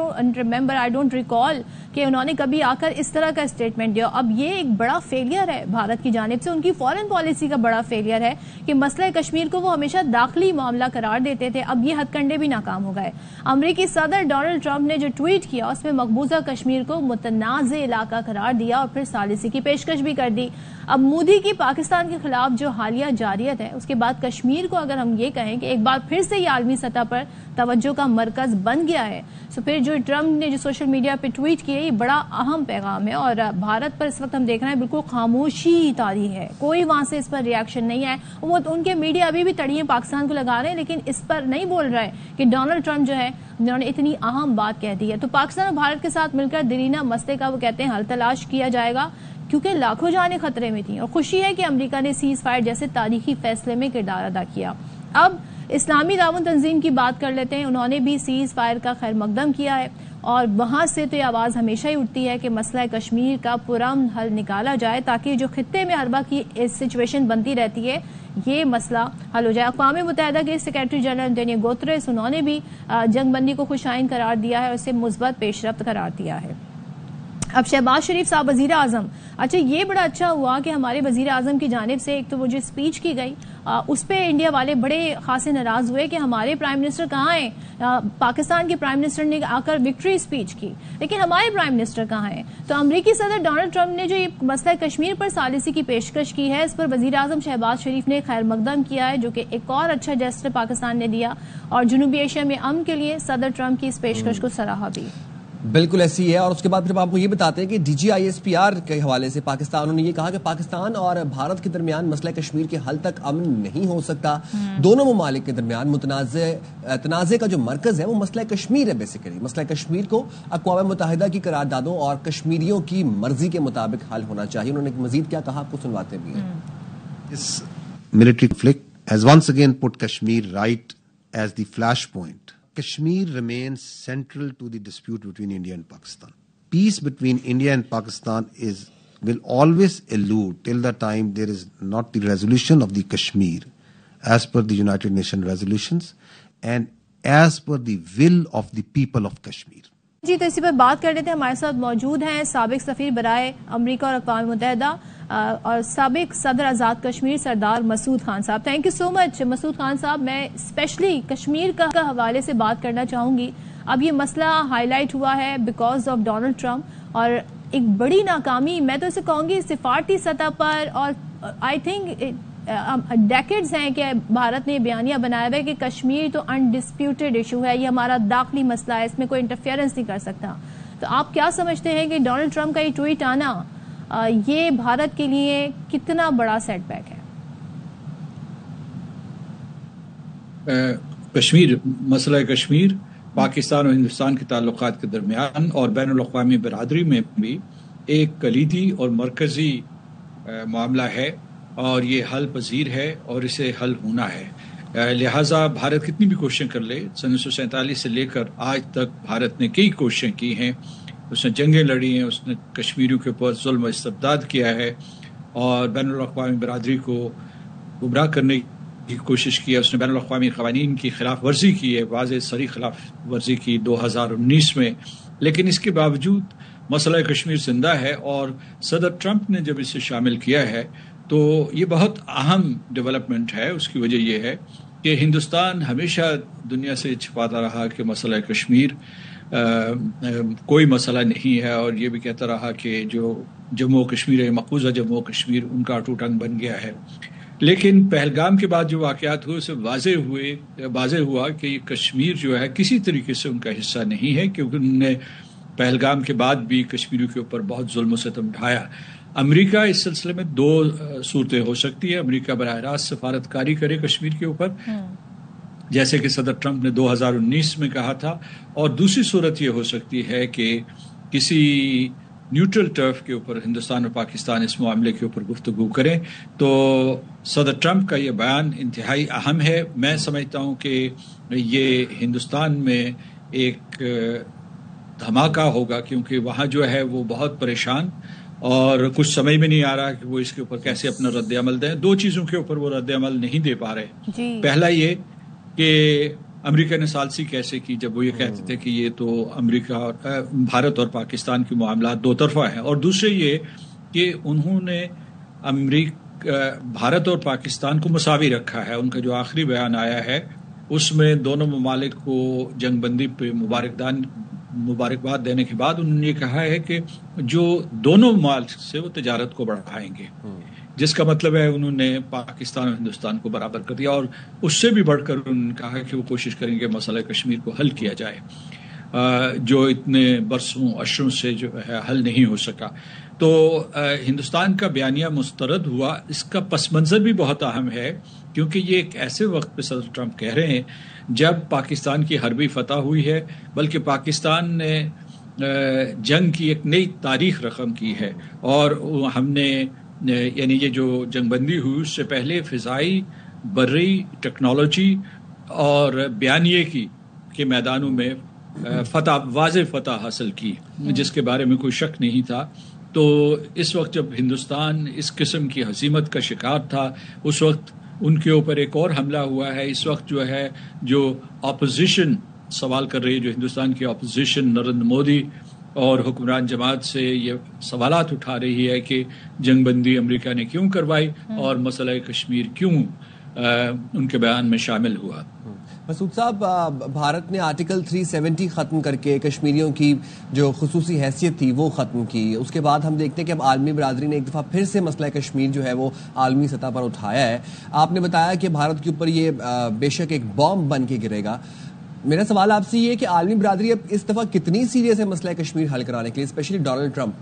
ڈونٹ ریکال کہ انہوں نے کبھی آ کر اس طرح کا اسٹیٹمنٹ دیا. اب یہ ایک بڑا فیلئر ہے بھارت کی جانب سے، ان کی فارن پالیسی کا بڑا فیلئر ہے کہ مسئلہ کشمیر کو وہ ہمیشہ داخلی معاملہ قرار دیتے تھے. اب یہ ہتھ کنڈے بھی ناکام ہو گئے. امریکی صدر ڈونلڈ ٹرمپ نے جو ٹویٹ کیا اس میں مقبوضہ کشمیر کو متنازع علاقہ قرار دیا اور پھر ثالثی کی پیشکش بھی کر دی. اب مودی کی پاکستان کے خلاف جو حالیہ جارحیت ہے، اس کے بعد کشمیر کو اگر ہم یہ کہیں کہ ایک بار پھر سے یہ عالمی سطح پر توجہ کا مرکز بن گیا ہے، تو پھر جو ٹرمپ نے جو سوشل میڈیا پہ ٹویٹ کیا، یہ بڑا اہم پیغام ہے. اور بھارت پر اس وقت ہم دیکھ رہے ہیں بالکل خاموشی طاری ہے، کوئی وہاں سے اس پر ریاکشن نہیں ہے. وہ ان کے میڈیا ابھی بھی تڑیاں پاکستان کو لگا رہے ہیں، لیکن اس پر نہیں بول رہا ہے کہ ڈونلڈ ٹرمپ جو ہے انہوں نے اتنی اہم بات کہہ دی ہے. تو پاکستان اور بھارت کے ساتھ مل کر دیرینہ مسئلے کا وہ کہتے ہیں حل تلاش کیا جائے گا، کیونکہ لاکھوں جانیں خطرے میں تھیں. اور خوشی ہے کہ امریکہ نے سیز فائر جیسے تاریخی فیصلے میں کردار ادا کیا. اب اسلامی تعاون تنظیم کی بات کر لیتے ہیں. انہوں نے بھی سیز فائر کا خیر مقدم کیا ہے، اور وہاں سے تو یہ آواز ہمیشہ ہی اٹھتی ہے کہ مسئلہ کشمیر کا پرامن حل نکالا جائے، تاکہ جو خطے میں ہر وقت کی سچویشن بنتی رہتی ہے یہ مسئلہ حل ہو جائے. اقوام متحدہ کے سیکریٹری جنرل انٹونیو گوتریس، انہوں نے بھی جنگ بندی کو خوش آئند قرار دیا ہے اور اسے مثبت پیش رفت قرار دیا ہے. اب شہباز شریف صاحب وزیر اعظم، اچھا یہ بڑا اچھا ہوا کہ ہمارے وزیر اعظم کی جانب سے ایک تو وہ جو اسپیچ کی گئی اس پہ انڈیا والے بڑے خاصے ناراض ہوئے کہ ہمارے پرائم منسٹر کہاں ہیں. پاکستان کے پرائم منسٹر نے آ کر وکٹری اسپیچ کی، لیکن ہمارے پرائم منسٹر کہاں ہیں. تو امریکی صدر ڈونلڈ ٹرمپ نے جو یہ مسئلہ کشمیر پر ثالثی کی پیشکش کی ہے، اس پر وزیر اعظم شہباز شریف نے خیر مقدم کیا ہے، جو کہ ایک اور اچھا جسٹر پاکستان نے دیا، اور جنوبی ایشیا میں امن کے لیے صدر ٹرمپ کی اس پیشکش کو سراہا بھی. بالکل ایسی ہے. اور اس کے بعد پھر آپ کو یہ بتاتے ہیں کہ DGISPR کے حوالے سے انہوں نے یہ کہا کہ پاکستان اور بھارت کے درمیان مسئلہ کشمیر کے حل تک امن نہیں ہو سکتا. دونوں ممالک کے درمیان تنازع کا جو مرکز ہے وہ مسئلہ کشمیر ہے. بیسیکلی مسئلہ کشمیر کو اقوام متحدہ کی قراردادوں اور کشمیریوں کی مرضی کے مطابق حل ہونا چاہیے. انہوں نے مزید کیا کہا آپ کو سنواتے بھی ہیں. This military conflict has once again put Kashmir right as the flashpoint. Kashmir remains central to the dispute between India and Pakistan. Peace between India and Pakistan will always elude till the time there is not the resolution of the Kashmir as per the United Nations resolutions, and as per the will of the people of Kashmir. جی تو اسی پر بات کر رہے تھے. ہمارے ساتھ موجود ہیں سابق سفیر برائے امریکہ اور اقوام متحدہ اور سابق صدر آزاد کشمیر سردار مسعود خان صاحب. تھینک یو سو مچ مسعود خان صاحب. میں اسپیشلی کشمیر کا حوالے سے بات کرنا چاہوں گی. اب یہ مسئلہ ہائی لائٹ ہوا ہے بیکاز آف ڈونلڈ ٹرمپ اور ایک بڑی ناکامی میں تو اسے کہوں گی سفارتی سطح پر, اور آئی تھنک ڈیکڈز ہیں کہ بھارت نے بیانیہ بنایا ہوا ہے کہ کشمیر تو انڈسپیوٹڈ ایشو ہے, یہ ہمارا داخلی مسئلہ ہے, اس میں کوئی انٹرفیئرنس نہیں کر سکتا. تو آپ کیا سمجھتے ہیں کہ ڈونلڈ ٹرمپ کا یہ ٹویٹ آنا یہ بھارت کے لیے کتنا بڑا سیٹ بیک ہے؟ کشمیر, مسئلہ کشمیر پاکستان اور ہندوستان کے تعلقات کے درمیان اور بین الاقوامی برادری میں بھی ایک کلیدی اور مرکزی معاملہ ہے اور یہ حل پذیر ہے اور اسے حل ہونا ہے. لہٰذا بھارت کتنی بھی کوششیں کر لے, 1947 سے لے کر آج تک بھارت نے کئی کوششیں کی ہیں, اس نے جنگیں لڑی ہیں, اس نے کشمیریوں کے اوپر ظلم و استبداد کیا ہے اور بین الاقوامی برادری کو گمراہ کرنے کی کوشش کی ہے. اس نے بین الاقوامی قوانین کی خلاف ورزی کی ہے, واضح صریح خلاف ورزی کی 2019 میں. لیکن اس کے باوجود مسئلہ کشمیر زندہ ہے اور صدر ٹرمپ نے جب اسے شامل کیا ہے تو یہ بہت اہم ڈیولپمنٹ ہے. اس کی وجہ یہ ہے کہ ہندوستان ہمیشہ دنیا سے چھپاتا رہا کہ مسئلہ کشمیر کوئی مسئلہ نہیں ہے اور یہ بھی کہتا رہا کہ جو جموں و کشمیر ہے, مقبوضہ جموں و کشمیر, ان کا اٹوٹ انگ بن گیا ہے. لیکن پہلگام کے بعد جو واقعات ہوئے اسے واضح ہوا کہ یہ کشمیر جو ہے کسی طریقے سے ان کا حصہ نہیں ہے, کیونکہ انہوں نے پہلگام کے بعد بھی کشمیریوں کے اوپر بہت ظلم و ستم ڈھایا. امریکہ اس سلسلے میں دو صورتیں ہو سکتی ہے. امریکہ براہ راست سفارتکاری کرے کشمیر کے اوپر جیسے کہ صدر ٹرمپ نے 2019 میں کہا تھا, اور دوسری صورت یہ ہو سکتی ہے کہ کسی نیوٹرل ٹرف کے اوپر ہندوستان اور پاکستان اس معاملے کے اوپر گفتگو کریں. تو صدر ٹرمپ کا یہ بیان انتہائی اہم ہے. میں سمجھتا ہوں کہ یہ ہندوستان میں ایک دھماکہ ہوگا, کیونکہ وہاں جو ہے وہ بہت پریشان اور کچھ سمجھ میں نہیں آ رہا کہ وہ اس کے اوپر کیسے اپنا رد عمل دیں. دو چیزوں کے اوپر وہ رد عمل نہیں دے پا رہے. پہلا یہ کہ امریکہ نے ثالثی کیسے کی جب وہ یہ کہتے تھے کہ یہ تو امریکہ اور بھارت اور پاکستان کے معاملات دو طرفہ ہیں, اور دوسرے یہ کہ انہوں نے بھارت اور پاکستان کو مساوی رکھا ہے. ان کا جو آخری بیان آیا ہے اس میں دونوں ممالک کو جنگ بندی پہ مبارکباد دینے کے بعد انہوں نے یہ کہا ہے کہ جو دونوں ممالک سے وہ تجارت کو بڑھائیں گے, جس کا مطلب ہے انہوں نے پاکستان اور ہندوستان کو برابر کر دیا, اور اس سے بھی بڑھ کر انہوں نے کہا کہ وہ کوشش کریں گے مسئلہ کشمیر کو حل کیا جائے جو اتنے برسوں اشروں سے جو ہے حل نہیں ہو سکا. تو ہندوستان کا بیانیہ مسترد ہوا. اس کا پس منظر بھی بہت اہم ہے کیونکہ یہ ایک ایسے وقت پہ صدر ٹرمپ کہہ رہے ہیں جب پاکستان کی حربی فتح ہوئی ہے, بلکہ پاکستان نے جنگ کی ایک نئی تاریخ رقم کی ہے, اور ہم نے یعنی یہ جو جنگ بندی ہوئی اس سے پہلے فضائی, بری, ٹیکنالوجی اور بیانیے کے میدانوں میں واضح فتح حاصل کی جس کے بارے میں کوئی شک نہیں تھا. تو اس وقت جب ہندوستان اس قسم کی ہزیمت کا شکار تھا اس وقت ان کے اوپر ایک اور حملہ ہوا ہے. اس وقت جو ہے جو اپوزیشن سوال کر رہی ہے, جو ہندوستان کی اپوزیشن نریندر مودی اور حکمران جماعت سے یہ سوالات اٹھا رہی ہے کہ جنگ بندی امریکہ نے کیوں کروائی اور مسئلہ کشمیر کیوں ان کے بیان میں شامل ہوا. مسعود صاحب, بھارت نے آرٹیکل 370 ختم کر کے کشمیریوں کی جو خصوصی حیثیت تھی وہ ختم کی. اس کے بعد ہم دیکھتے ہیں کہ اب عالمی برادری نے ایک دفعہ پھر سے مسئلہ کشمیر جو ہے وہ عالمی سطح پر اٹھایا ہے. آپ نے بتایا کہ بھارت کے اوپر یہ بے شک ایک بام بن کے گرے گا. میرا سوال آپ سے یہ ہے کہ عالمی برادری اب اس دفعہ کتنی سیریس ہے مسئلہ کشمیر حل کرانے کے لیے, اسپیشلی ڈونلڈ ٹرمپ؟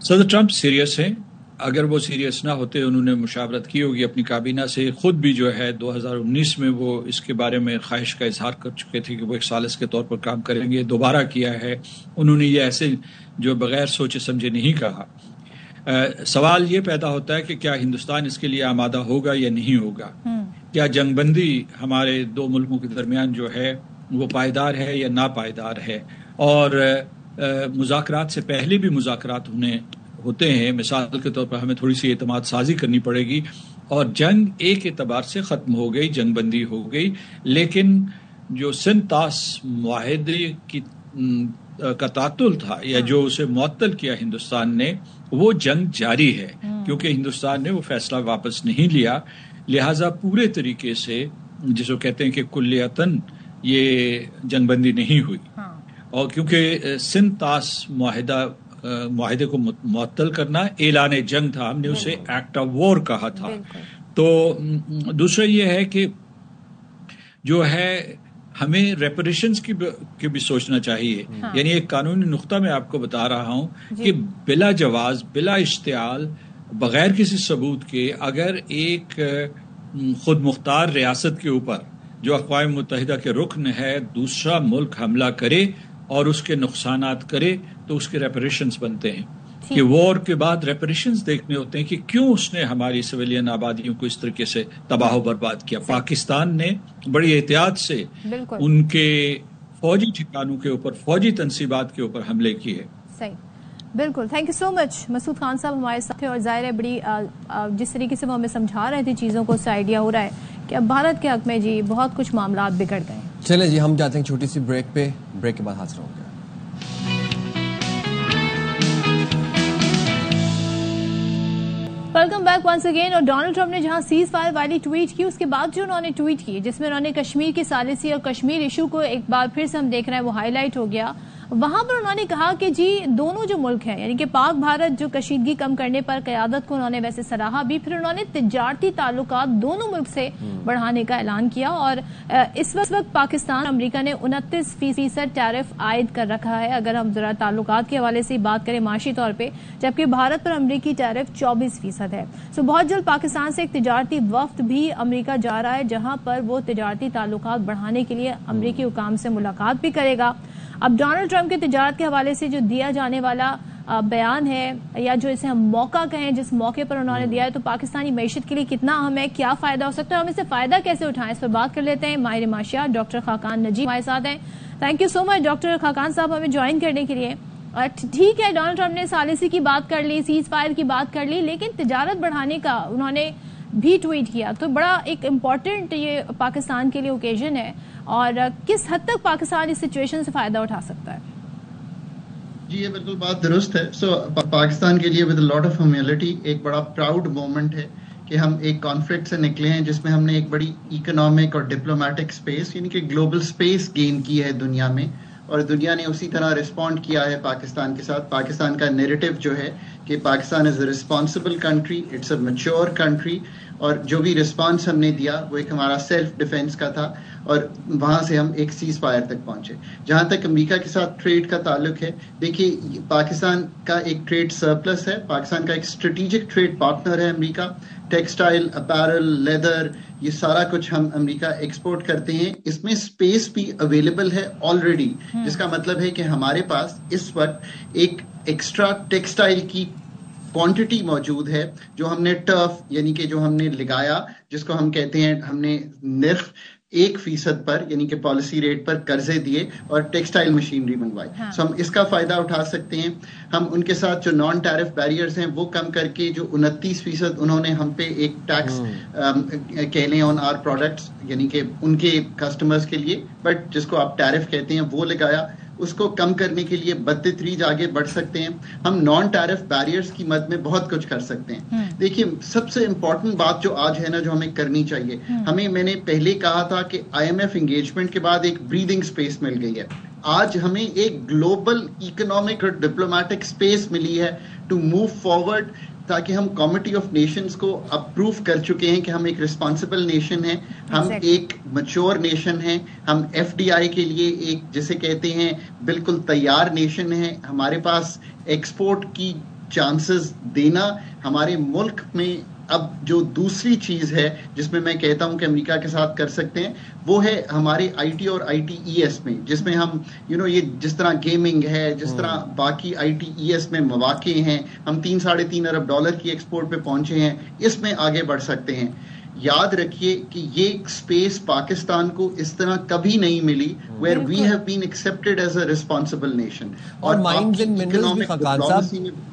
صدر ٹرمپ سیریس ہیں. اگر وہ سیریس نہ ہوتے, انہوں نے مشاورت کی ہوگی اپنی کابینہ سے. خود بھی جو ہے 2019 میں وہ اس کے بارے میں خواہش کا اظہار کر چکے تھے کہ وہ ایک ثالث کے طور پر کام کریں گے. دوبارہ کیا ہے انہوں نے, یہ ایسے جو بغیر سوچے سمجھے نہیں کہا. سوال یہ پیدا ہوتا ہے کہ کیا ہندوستان اس کے لیے آمادہ ہوگا یا نہیں ہوگا. کیا جنگ بندی ہمارے دو ملکوں کے درمیان جو ہے وہ پائیدار ہے یا ناپائیدار ہے, اور مذاکرات سے پہلے بھی مذاکرات ہوتے ہیں. مثال کے طور پر ہمیں تھوڑی سی اعتماد سازی کرنی پڑے گی اور جنگ ایک اعتبار سے ختم ہو گئی, جنگ بندی ہو گئی, لیکن جو سندھ طاس معاہدے کی کا تعطل تھا یا جو اسے معطل کیا ہندوستان نے, وہ جنگ جاری ہے کیونکہ ہندوستان نے وہ فیصلہ واپس نہیں لیا. لہٰذا پورے طریقے سے جس کو کہتے ہیں کہ کلیتاً یہ جنگ بندی نہیں ہوئی, اور کیونکہ سندھ طاس معاہدے کو معطل کرنا اعلان جنگ تھا, ہم نے اسے ایکٹ آف وار کہا تھا. تو دوسرا یہ ہے کہ جو ہے ہمیں ریپریشنز کی بھی سوچنا چاہیے. یعنی ایک قانونی نقطہ میں آپ کو بتا رہا ہوں کہ بلا جواز, بلا اشتعال, بغیر کسی ثبوت کے اگر ایک خود مختار ریاست کے اوپر جو اقوام متحدہ کے رکن ہے دوسرا ملک حملہ کرے اور اس کے نقصانات کرے تو اس کے ریپریشنز بنتے ہیں کہ وار کے بعد ریپریشنز دیکھنے ہوتے ہیں کہ کیوں اس نے ہماری سویلین آبادیوں کو اس طریقے سے تباہ و برباد کیا. پاکستان نے بڑی احتیاط سے ان کے فوجی ٹھکانوں کے اوپر, فوجی تنصیبات کے اوپر حملے کیے. صحیح, بالکل. تھینک یو سو مچ مسعود خان صاحب ہمارے ساتھ تھے, اور ظاہر ہے بڑی جس طریقے سے وہ ہمیں سمجھا رہے تھے چیزوں کو, اس سے آئیڈیا ہو رہا ہے کہ اب بھارت کے حق میں جی بہت کچھ معاملات بگڑ گئے. چلیں جی ہم جاتے ہیں چھوٹی سی بریک پہ, بریک کے بعد حاضر ہوں گے. Welcome back once again. اور ڈونلڈ ٹرمپ نے جہاں سیز فائر والی ٹویٹ کی, اس کے بعد جو انہوں نے ٹویٹ کی جس میں انہوں نے کشمیر کی ثالثی اور کشمیر ایشو کو ایک بار پھر سے ہم دیکھ رہے ہیں وہ ہائی لائٹ ہو گیا. وہاں پر انہوں نے کہا کہ جی دونوں جو ملک ہیں یعنی کہ پاک بھارت جو کشیدگی کم کرنے پر قیادت کو انہوں نے ویسے سراہا بھی, پھر انہوں نے تجارتی تعلقات دونوں ملک سے بڑھانے کا اعلان کیا. اور اس وقت پاکستان امریکہ نے 29% ٹیرف عائد کر رکھا ہے اگر ہم ذرا تعلقات کے حوالے سے بات کریں معاشی طور پہ, جبکہ بھارت پر امریکی ٹیرف 24% ہے. سو بہت جلد پاکستان سے ایک تجارتی وفد بھی امریکہ جا رہا ہے جہاں پر وہ تجارتی تعلقات بڑھانے کے لیے امریکی حکام سے ملاقات بھی کرے گا. اب ڈونلڈ ٹرمپ کے تجارت کے حوالے سے جو دیا جانے والا بیان ہے یا جو اسے ہم موقع کہیں جس موقع پر انہوں نے دیا ہے, تو پاکستانی معیشت کے لیے کتنا اہم ہے, کیا فائدہ ہو سکتا ہے, ہم اس سے فائدہ کیسے اٹھائیں, اس پر بات کر لیتے ہیں. ماہر معاشیات ڈاکٹر خاقان نجیب ہمارے ساتھ ہیں. Thank you so much doctor Khaqan صاحب ہمیں جوائن کرنے کے لیے. ٹھیک ہے ڈونلڈ ٹرمپ نے ثالثی کی بات کر لی, سیز فائر کی بات کر لی, لیکن تجارت بڑھانے کا انہوں نے بھی ٹویٹ کیا, تو بڑا ایک امپورٹنٹ یہ پاکستان کے لیے اوکیزن ہے. اور کس حد تک پاکستان اس سچویشن سے فائدہ اٹھا سکتا ہے؟ جی یہ بالکل بات درست ہے. پاکستان کے لیے ود لاٹ آف ہیوملٹی ایک بڑا پراؤڈ مومنٹ ہے کہ ہم ایک کانفلکٹ سے نکلے ہیں جس میں ہم نے ایک بڑی اکنامک اور ڈپلومیٹک اسپیس یعنی کہ گلوبل اسپیس گین کی ہے دنیا میں, اور دنیا نے اسی طرح رسپونڈ کیا ہے پاکستان کے ساتھ. پاکستان کا نیریٹو جو ہے کہ Pakistan is a responsible country, it's a mature country, اور جو بھی رسپانس ہم نے دیا وہ ایک ہمارا سیلف ڈیفینس کا تھا, اور وہاں سے ہم ایک سیز فائر تک پہنچے. جہاں تک امریکہ کے ساتھ ٹریڈ کا تعلق ہے, دیکھیے پاکستان کا ایک ٹریڈ سرپلس ہے, پاکستان کا ایک اسٹریٹجک ٹریڈ پارٹنر ہے امریکہ. ٹیکسٹائل, اپیرل, لیدر, یہ سارا کچھ ہم امریکہ ایکسپورٹ کرتے ہیں. اس میں اسپیس بھی اویلیبل ہے آلریڈی, جس کا مطلب ہے کہ ہمارے پاس اس وقت ایک ایکسٹرا ٹیکسٹائل کی کوانٹٹی موجود ہے جو ہم نے ٹرف یعنی کہ جو ہم نے لگایا, جس کو ہم کہتے ہیں ہم نے نرخ 1% پر یعنی کہ پالیسی ریٹ پر قرضے دیے اور ٹیکسٹائل مشینری منگوائی. سو ہم اس کا فائدہ اٹھا سکتے ہیں. ہم ان کے ساتھ جو نان ٹیرف بیریئرز ہیں وہ کم کر کے جو 29% انہوں نے ہم پہ ایک ٹیکس کہہ لیں آن آر پروڈکٹس یعنی کہ ان کے کسٹمرز کے لیے, بٹ جس کو آپ ٹیرف کہتے ہیں وہ لگایا, اس کو کم کرنے کے لیے بدتدریج آگے بڑھ سکتے ہیں. ہم نان ٹیرف بیریئرز کی مد میں بہت کچھ کر سکتے ہیں. دیکھیے سب سے امپورٹنٹ بات جو آج ہے نا جو ہمیں کرنی چاہیے, ہمیں میں نے پہلے کہا تھا کہ IMF انگیجمنٹ کے بعد ایک بریدنگ اسپیس مل گئی ہے. آج ہمیں ایک گلوبل اکنامک اور ڈپلومیٹک اسپیس ملی ہے ٹو موو فارورڈ, تاکہ ہم کمیٹی آف نیشنز کو اپروو کر چکے ہیں کہ ہم ایک ریسپانسبل نیشن ہیں, ہم ایک میچور نیشن ہیں, ہم FDI کے لیے ایک جسے کہتے ہیں بالکل تیار نیشن ہیں. ہمارے پاس ایکسپورٹ کی چانسز دینا ہمارے ملک میں. اب جو دوسری چیز ہے جس میں میں کہتا ہوں کہ امریکہ کے ساتھ کر سکتے ہیں وہ ہے ہمارے IT اور ITES میں, جس میں ہم یہ جس طرح گیمنگ ہے, جس طرح باقی ITES میں مواقع ہیں, ہم $3.5 ارب کی ایکسپورٹ پہ پہنچے ہیں, اس میں آگے بڑھ سکتے ہیں. یاد رکھیے کہ یہ اسپیس پاکستان کو اس طرح کبھی نہیں ملی where we have been expected as a responsible nation. اور مائنز اینڈ منرلز بھی خاقان صاحب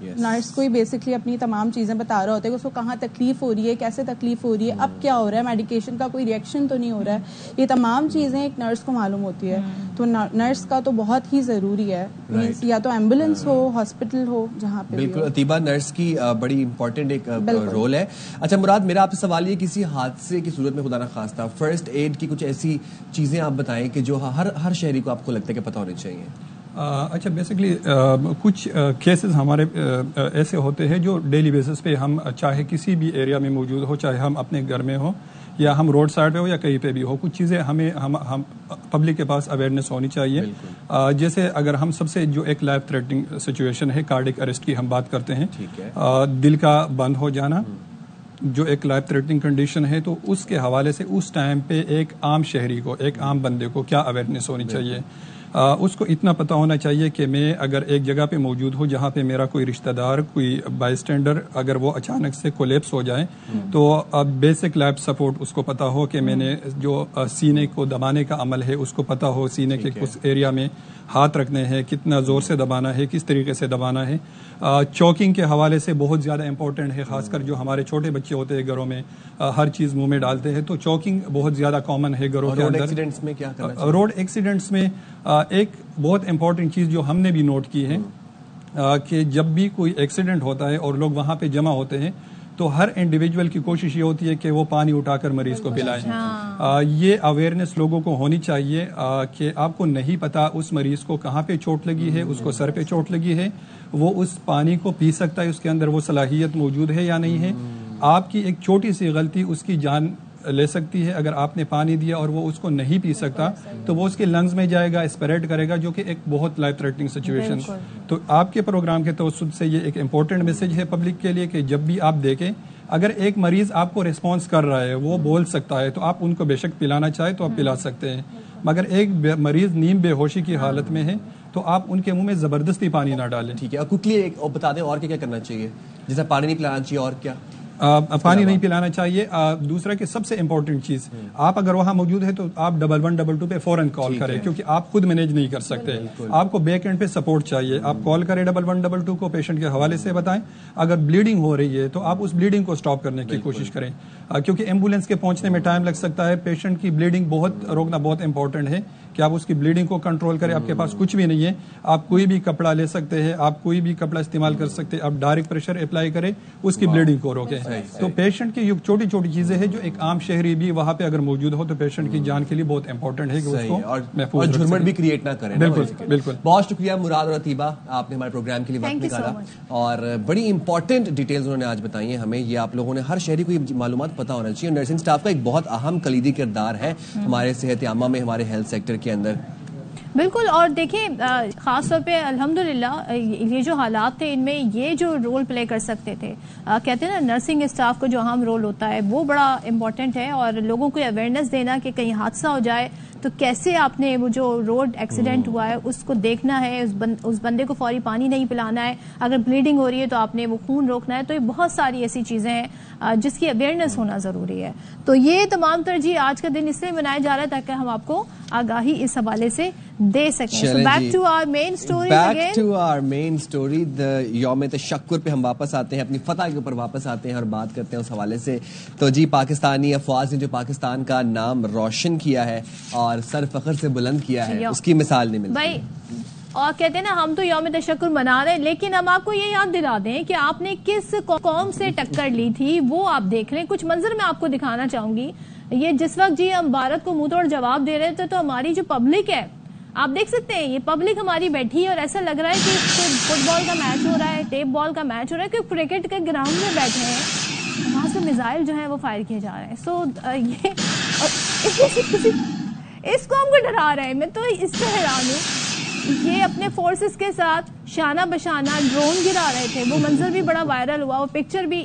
نرس کو ہی بیسکلی اپنی تمام چیزیں بتا رہا ہوتا ہے کہ اس کو کہاں تکلیف ہو رہی ہے, کیسے تکلیف ہو رہی ہے, اب کیا ہو رہا ہے, میڈیکیشن کا کوئی ریئیکشن تو نہیں ہو رہا ہے, یہ تمام چیزیں ایک نرس کو معلوم ہوتی ہے. تو نرس کا تو بہت ہی ضروری ہے, یا تو ایمبولینس ہو, ہاسپٹل ہو, جہاں پہ بالکل. عتیبہ, نرس کی بڑی امپورٹنٹ ایک رول ہے. اچھا مراد, میرا آپ سے سوال یہ, کسی حادثے کی صورت میں خدا نخواستہ فرسٹ ایڈ کی کچھ ایسی چیزیں آپ بتائیں کہ جو ہر شہری کو آپ کو لگتا ہے کہ پتہ ہونی چاہیے. اچھا, بیسکلی کچھ کیسز ہمارے ایسے ہوتے ہیں جو ڈیلی بیسس پہ ہم چاہے کسی بھی ایریا میں موجود ہو, چاہے ہم اپنے گھر میں ہوں یا ہم روڈ سائڈ پہ ہو یا کہیں پہ بھی ہو, کچھ چیزیں ہم پبلک کے پاس اویئرنیس ہونی چاہیے. جیسے اگر ہم سب سے جو ایک لائف تھریٹنگ سچویشن ہے کارڈک اریسٹ کی ہم بات کرتے ہیں, دل کا بند ہو جانا جو ایک لائف تھریٹنگ کنڈیشن ہے, تو اس کے حوالے سے اس ٹائم پہ ایک عام شہری کو, ایک عام بندے کو کیا اویئرنیس ہونی چاہیے. اس کو اتنا پتہ ہونا چاہیے کہ میں اگر ایک جگہ پہ موجود ہوں جہاں پہ میرا کوئی رشتہ دار, کوئی بائی اسٹینڈر اگر وہ اچانک سے کولیپس ہو جائے, تو بیسک لائف سپورٹ اس کو پتہ ہو کہ میں نے جو سینے کو دبانے کا عمل ہے اس کو پتہ ہو, سینے کے کس ایریا میں ہاتھ رکھنے ہیں, کتنا زور سے دبانا ہے, کس طریقے سے دبانا ہے. چوکنگ کے حوالے سے بہت زیادہ امپورٹنٹ ہے, خاص کر جو ہمارے چھوٹے بچے ہوتے ہیں گھروں میں, ہر چیز منہ میں ڈالتے ہیں, تو چوکنگ بہت زیادہ کامن ہے گھروں کے اندر. ایکسیڈنٹس میں کیا کرنا چاہیے؟ روڈ ایکسیڈنٹس میں ایک بہت امپورٹنٹ چیز جو ہم نے بھی نوٹ کی ہے کہ جب بھی کوئی ایکسیڈنٹ ہوتا ہے اور لوگ وہاں پہ جمع ہوتے ہیں تو ہر انڈیویجول کی کوشش یہ ہوتی ہے کہ وہ پانی اٹھا کر مریض کو پلائیں. یہ اویئرنیس لوگوں کو ہونی چاہیے کہ آپ کو نہیں پتا اس مریض کو کہاں پہ چوٹ لگی ہے, اس کو سر پہ چوٹ لگی ہے, وہ اس پانی کو پی سکتا ہے, اس کے اندر وہ صلاحیت موجود ہے یا نہیں ہے. آپ کی ایک چھوٹی سی غلطی اس کی جان لے سکتی ہے. اگر آپ نے پانی دیا اور وہ اس کو نہیں پی سکتا تو وہ اس کے لنگز میں جائے گا, اسپریڈ کرے گا, جو کہ ایک بہت لائف تھریٹنگ سچویشن. تو آپ کے پروگرام کے توسط سے یہ ایک امپورٹنٹ میسج ہے پبلک کے لیے کہ جب بھی آپ دیکھیں اگر ایک مریض آپ کو ریسپانس کر رہا ہے, وہ بول سکتا ہے, تو آپ ان کو بے شک پلانا چاہے تو آپ پلا سکتے ہیں. مگر ایک مریض نیم بے ہوشی کی حالت میں ہے تو آپ ان کے منہ میں زبردستی پانی نہ ڈالیں. ٹھیک ہے, اور کوکلی بتا دیں اور کیا کرنا چاہیے, جیسے پانی نہیں پلانا چاہیے اور کیا پانی نہیں پلانا چاہیے. دوسرا کہ سب سے امپورٹنٹ چیز, آپ اگر وہاں موجود ہے تو آپ 1122 پہ فوراً کال کریں, کیونکہ آپ خود مینیج نہیں کر سکتے, آپ کو بیک اینڈ پہ سپورٹ چاہیے. آپ کال کریں 1122 کو, پیشنٹ کے حوالے سے بتائیں. اگر بلیڈنگ ہو رہی ہے تو آپ اس بلیڈنگ کو سٹاپ کرنے کی کوشش کریں, کیونکہ ایمبولینس کے پہنچنے میں ٹائم لگ سکتا ہے. پیشنٹ کی بلیڈنگ روکنا بہت امپورٹنٹ ہے کہ آپ اس کی بلیڈنگ کو کنٹرول کریں. آپ کے پاس کچھ بھی نہیں ہے, آپ کوئی بھی کپڑا لے سکتے ہیں, آپ کوئی بھی کپڑا استعمال کر سکتے ہیں, آپ ڈائریکٹ پریشر اپلائی کریں, اس کی بلیڈنگ کو روکیں. تو پیشنٹ کی چھوٹی چھوٹی چیزیں ہیں جو ایک عام شہری بھی وہاں پہ اگر موجود ہو تو پیشنٹ کی جان کے لیے بہت امپورٹنٹ ہے کہ اس کو محفوظ رکھیں, جھرمٹ بھی کریٹ نہ کریں. بالکل. بہت شکریہ مراد اور عتیبہ, آپ نے ہمارے پروگرام کے لیے وقت نکالا اور بڑی امپورٹنٹ ڈیٹیلز انہوں نے آج بتائی ہیں ہمیں. یہ آپ لوگوں نے, ہر شہری کو یہ معلومات پتہ ہونا چاہیے. نرسنگ اسٹاف کا ایک بہت اہم کلیدی کردار ہے ہمارے صحت عامہ میں, ہمارے ہیلتھ سیکٹر کے اندر. بالکل. اور دیکھیں خاص طور پہ الحمدللہ یہ جو حالات تھے ان میں یہ جو رول پلے کر سکتے تھے, کہتے ہیں نا نرسنگ اسٹاف کا جو اہم رول ہوتا ہے وہ بڑا امپورٹنٹ ہے. اور لوگوں کو اویئرنیس دینا کہ کہیں حادثہ ہو جائے تو کیسے آپ نے وہ جو روڈ ایکسیڈنٹ ہوا ہے اس کو دیکھنا ہے, اس بندے کو فوری پانی نہیں پلانا ہے, اگر بلیڈنگ ہو رہی ہے تو آپ نے وہ خون روکنا ہے. تو یہ بہت ساری ایسی چیزیں ہیں جس کی اویئرنیس ہونا ضروری ہے. تو یہ تمام ترجیح آج کا دن اس لیے منایا جا رہا ہے تاکہ ہم آپ کو آگاہی اس حوالے سے دے سکیں. Back to our main story, یوم تشکر پہ ہم واپس آتے ہیں, اپنی فتح کے اوپر واپس آتے ہیں اور بات کرتے ہیں اس حوالے سے. تو جی, پاکستانی افواج نے جو پاکستان کا نام روشن کیا ہے اور سر فخر سے بلند کیا ہے, اس کی مثال نہیں ملتی بھائی. اور کہتے ہیں نا ہم تو یوم تشکر منا رہے ہیں, لیکن ہم آپ کو یہ یاد دلا دیں کہ آپ نے کس قوم سے ٹکر لی تھی وہ آپ دیکھ لیں. کچھ منظر میں آپ کو دکھانا چاہوں گی. یہ جس وقت جی ہم بھارت کو منہ توڑ جواب دے رہے تھے تو ہماری جو پبلک ہے آپ دیکھ سکتے ہیں, یہ پبلک ہماری بیٹھی ہے اور ایسا لگ رہا ہے کہ فٹ بال کا میچ ہو رہا ہے, ٹیپ بال کا میچ ہو رہا ہے, کہ کرکٹ کے گراؤنڈ میں بیٹھے ہیں, وہاں سے میزائل جو ہیں وہ فائر کیے جا رہے ہیں. سو یہ اس قوم کو ڈرا رہے ہیں. میں تو اس سے حیران ہوں. یہ اپنے فورسز کے ساتھ شانہ بشانہ ڈرون گرا رہے تھے, وہ منظر بھی بڑا وائرل ہوا, وہ پکچر بھی